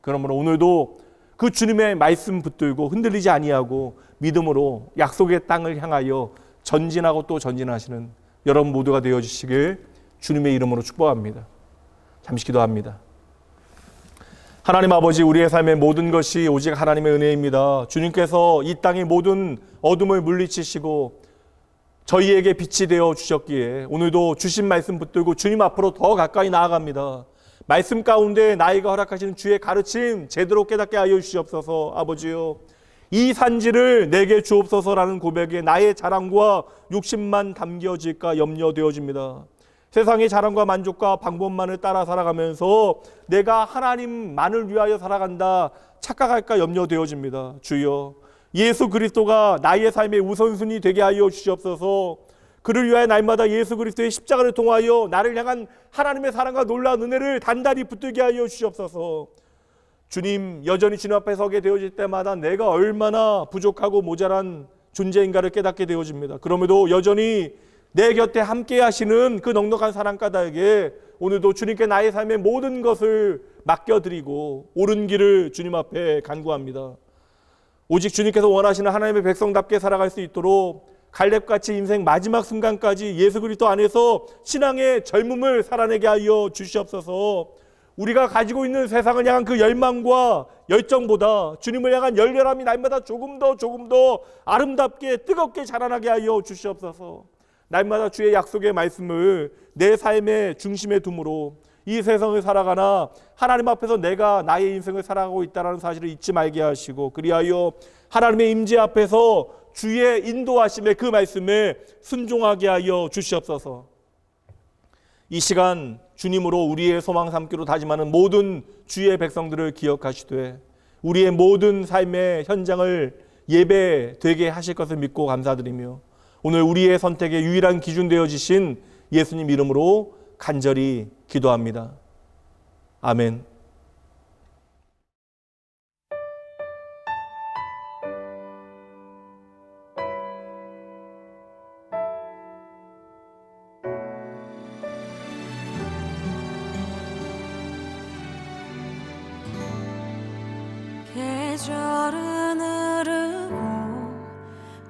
그러므로 오늘도 그 주님의 말씀 붙들고 흔들리지 아니하고 믿음으로 약속의 땅을 향하여 전진하고 또 전진하시는 여러분 모두가 되어주시길 주님의 이름으로 축복합니다. 잠시 기도합니다. 하나님 아버지, 우리의 삶의 모든 것이 오직 하나님의 은혜입니다. 주님께서 이 땅의 모든 어둠을 물리치시고 저희에게 빛이 되어 주셨기에 오늘도 주신 말씀 붙들고 주님 앞으로 더 가까이 나아갑니다. 말씀 가운데 나이가 허락하시는 주의 가르침 제대로 깨닫게 하여 주시옵소서. 아버지요, 이 산지를 내게 주옵소서라는 고백에 나의 자랑과 욕심만 담겨질까 염려되어집니다. 세상의 자랑과 만족과 방법만을 따라 살아가면서 내가 하나님만을 위하여 살아간다 착각할까 염려되어집니다. 주여, 예수 그리스도가 나의 삶의 우선순위 되게 하여 주시옵소서. 그를 위하여 날마다 예수 그리스도의 십자가를 통하여 나를 향한 하나님의 사랑과 놀라운 은혜를 단단히 붙들게 하여 주시옵소서. 주님, 여전히 주님 앞에 서게 되어질 때마다 내가 얼마나 부족하고 모자란 존재인가를 깨닫게 되어집니다. 그럼에도 여전히 내 곁에 함께 하시는 그 넉넉한 사랑 까닭에 오늘도 주님께 나의 삶의 모든 것을 맡겨드리고 옳은 길을 주님 앞에 간구합니다. 오직 주님께서 원하시는 하나님의 백성답게 살아갈 수 있도록 갈렙같이 인생 마지막 순간까지 예수 그리스도 안에서 신앙의 젊음을 살아내게 하여 주시옵소서. 우리가 가지고 있는 세상을 향한 그 열망과 열정보다 주님을 향한 열렬함이 날마다 조금 더 아름답게 뜨겁게 자라나게 하여 주시옵소서. 날마다 주의 약속의 말씀을 내 삶의 중심에 둠으로 이 세상을 살아가나 하나님 앞에서 내가 나의 인생을 살아가고 있다는 사실을 잊지 말게 하시고, 그리하여 하나님의 임재 앞에서 주의 인도하심의 그 말씀에 순종하게 하여 주시옵소서. 이 시간 주님으로 우리의 소망 삼기로 다짐하는 모든 주의 백성들을 기억하시되 우리의 모든 삶의 현장을 예배되게 하실 것을 믿고 감사드리며 오늘 우리의 선택의 유일한 기준 되어지신 예수님 이름으로 간절히 기도합니다. 아멘. 계절은 흐르고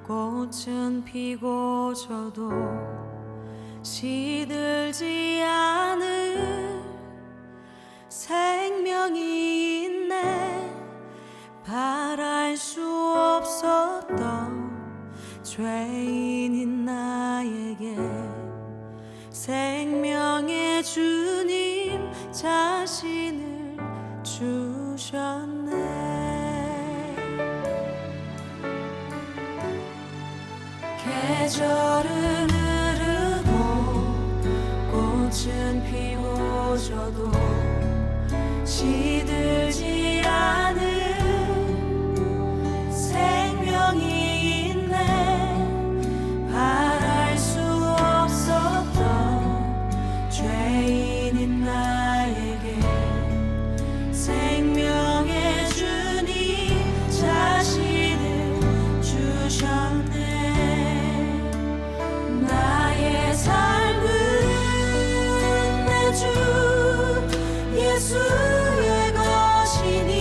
꽃은 피고 저도 시들지 않을 생명이 있네. 바랄 수 없었던 죄인인 나에게 생명의 주님 자신을 주셨네. 계절은 흐르고 꽃은 피고 저도 시들지 않은 생명이 있네. 바랄 수 없었던 죄인인 나에게 생명의 주님 자신을 주셨네. 나의 삶은 내 주 예수의 것이니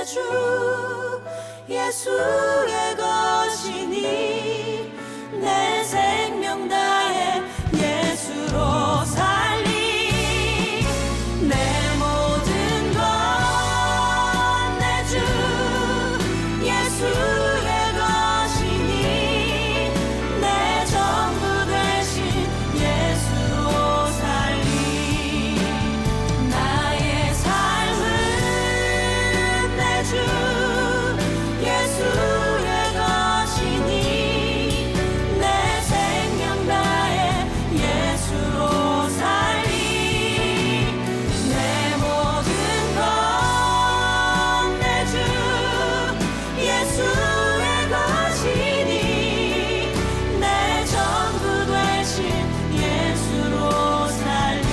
주 예수의 것이니 내 생명 다해 예수로 살리 내 모든 것 내 주 예수의 것이니 내 전부 되신 예수로 살리 나의 삶은 내 주 예수의 것이니 내 생명 다해 예수로 살리 내 모든 것 내 주 예수의 것이니 내 전부 되신 예수로 살리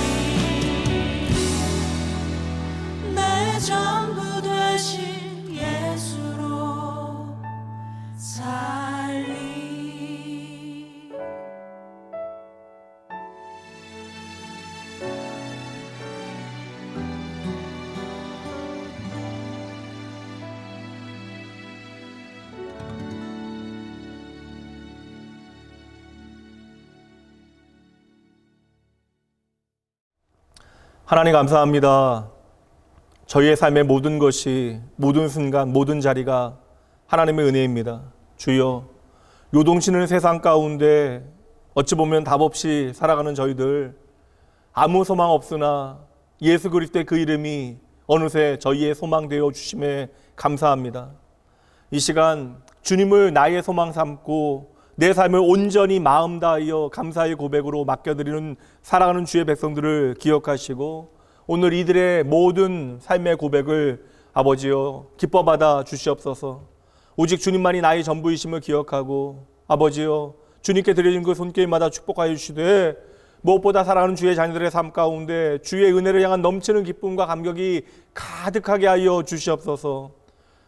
내 전부 되신 예수로 살리 하나님 감사합니다. 저희의 삶의 모든 것이, 모든 순간, 모든 자리가 하나님의 은혜입니다. 주여, 요동치는 세상 가운데 어찌 보면 답 없이 살아가는 저희들, 아무 소망 없으나 예수 그리스도의 그 이름이 어느새 저희의 소망 되어 주심에 감사합니다. 이 시간 주님을 나의 소망 삼고 내 삶을 온전히 마음 다하여 감사의 고백으로 맡겨드리는 살아가는 주의 백성들을 기억하시고 오늘 이들의 모든 삶의 고백을 아버지여 기뻐 받아 주시옵소서. 오직 주님만이 나의 전부이심을 기억하고 아버지여 주님께 드려진 그 손길마다 축복하여 주시되 무엇보다 사랑하는 주의 자녀들의 삶 가운데 주의 은혜를 향한 넘치는 기쁨과 감격이 가득하게 하여 주시옵소서.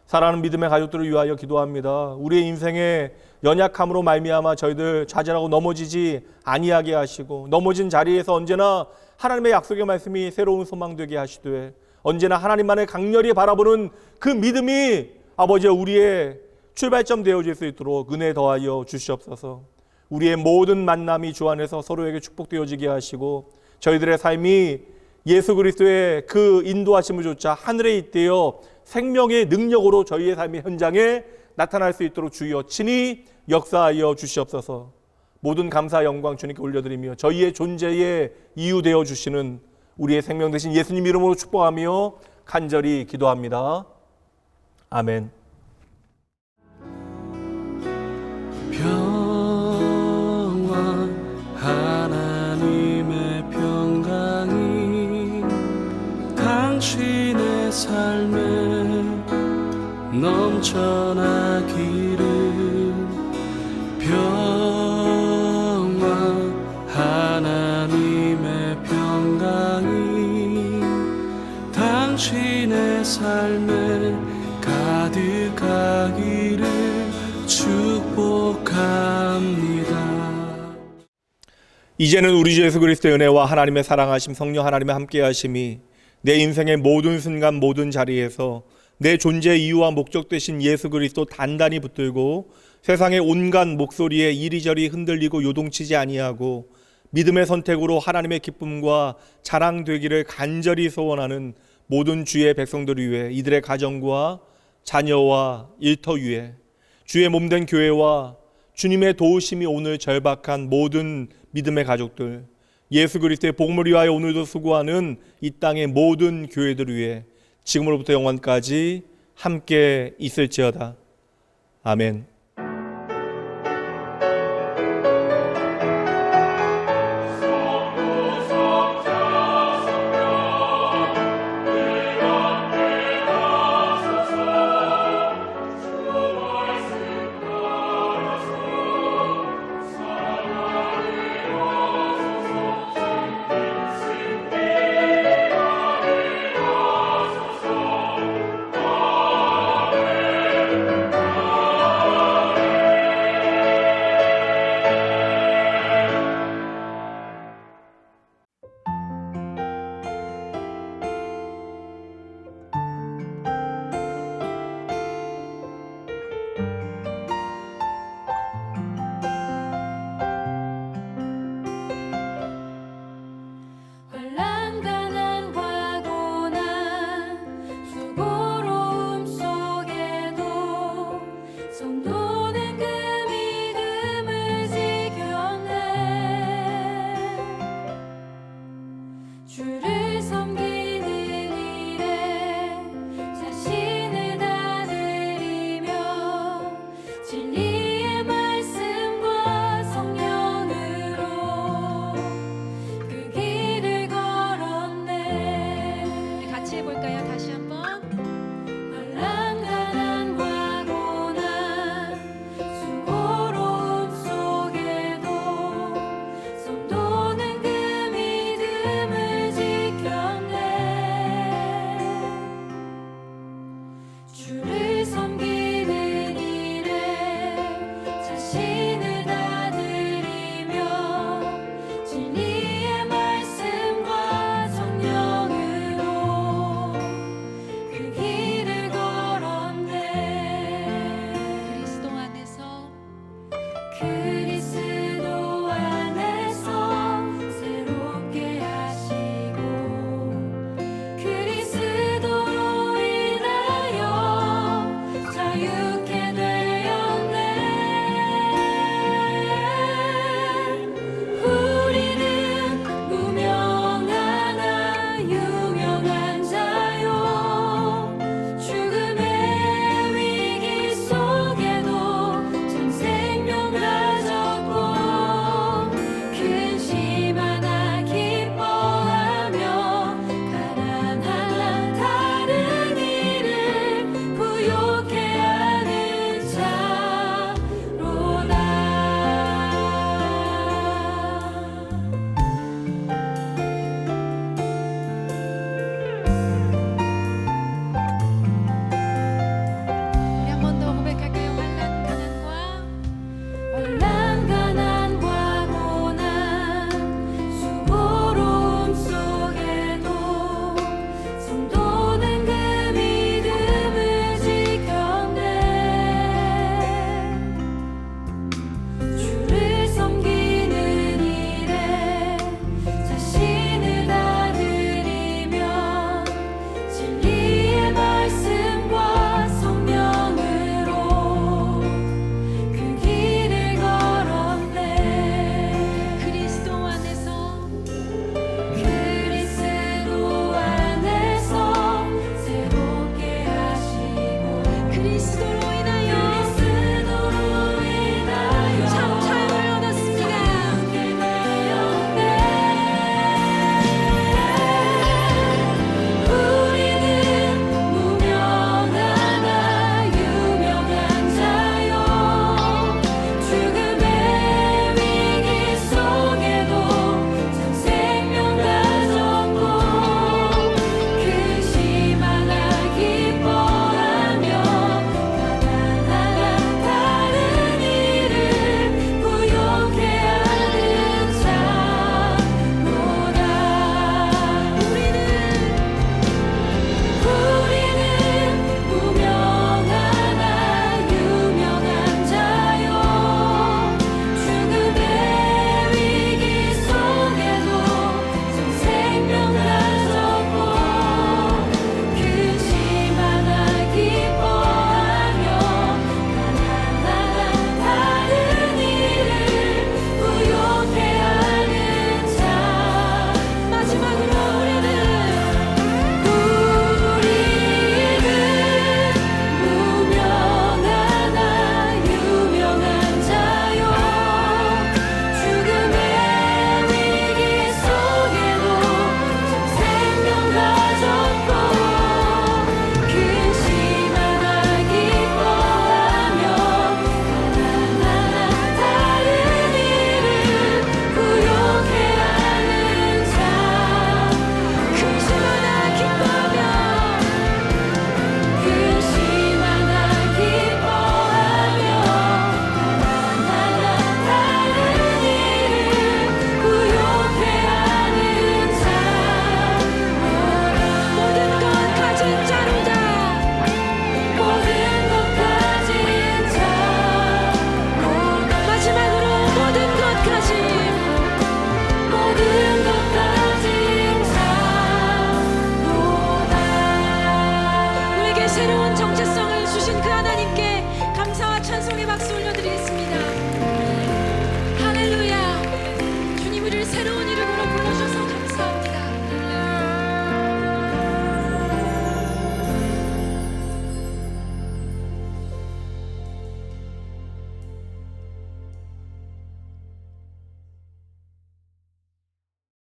사랑하는 믿음의 가족들을 위하여 기도합니다. 우리의 인생의 연약함으로 말미암아 저희들 좌절하고 넘어지지 아니하게 하시고 넘어진 자리에서 언제나 하나님의 약속의 말씀이 새로운 소망 되게 하시되 언제나 하나님만을 강렬히 바라보는 그 믿음이 아버지여 우리의 출발점 되어질 수 있도록 은혜 더하여 주시옵소서. 우리의 모든 만남이 주 안에서 서로에게 축복되어지게 하시고 저희들의 삶이 예수 그리스도의 그 인도하심을 조차 하늘에 잇대어 생명의 능력으로 저희의 삶의 현장에 나타날 수 있도록 주여 친히 역사하여 주시옵소서. 모든 감사 영광 주님께 올려드리며 저희의 존재의 이유 되어 주시는 우리의 생명 되신 예수님 이름으로 축복하며 간절히 기도합니다. 아멘. 평화 하나님의 평강이 당신의 삶에 넘쳐나기를 평화 하나님의 평강이 당신의 삶에 가득하기를 축복합니다. 이제는 우리 주 예수 그리스도의 은혜와 하나님의 사랑하심 성령 하나님의 함께하심이 내 인생의 모든 순간 모든 자리에서 내 존재의 이유와 목적 되신 예수 그리스도 단단히 붙들고 세상의 온갖 목소리에 이리저리 흔들리고 요동치지 아니하고 믿음의 선택으로 하나님의 기쁨과 자랑되기를 간절히 소원하는 모든 주의 백성들을 위해 이들의 가정과 자녀와 일터 위에 주의 몸된 교회와 주님의 도우심이 오늘 절박한 모든 믿음의 가족들 예수 그리스도의 복음을 위하여 오늘도 수고하는 이 땅의 모든 교회들을 위해 지금으로부터 영원까지 함께 있을지어다. 아멘. 그리스도를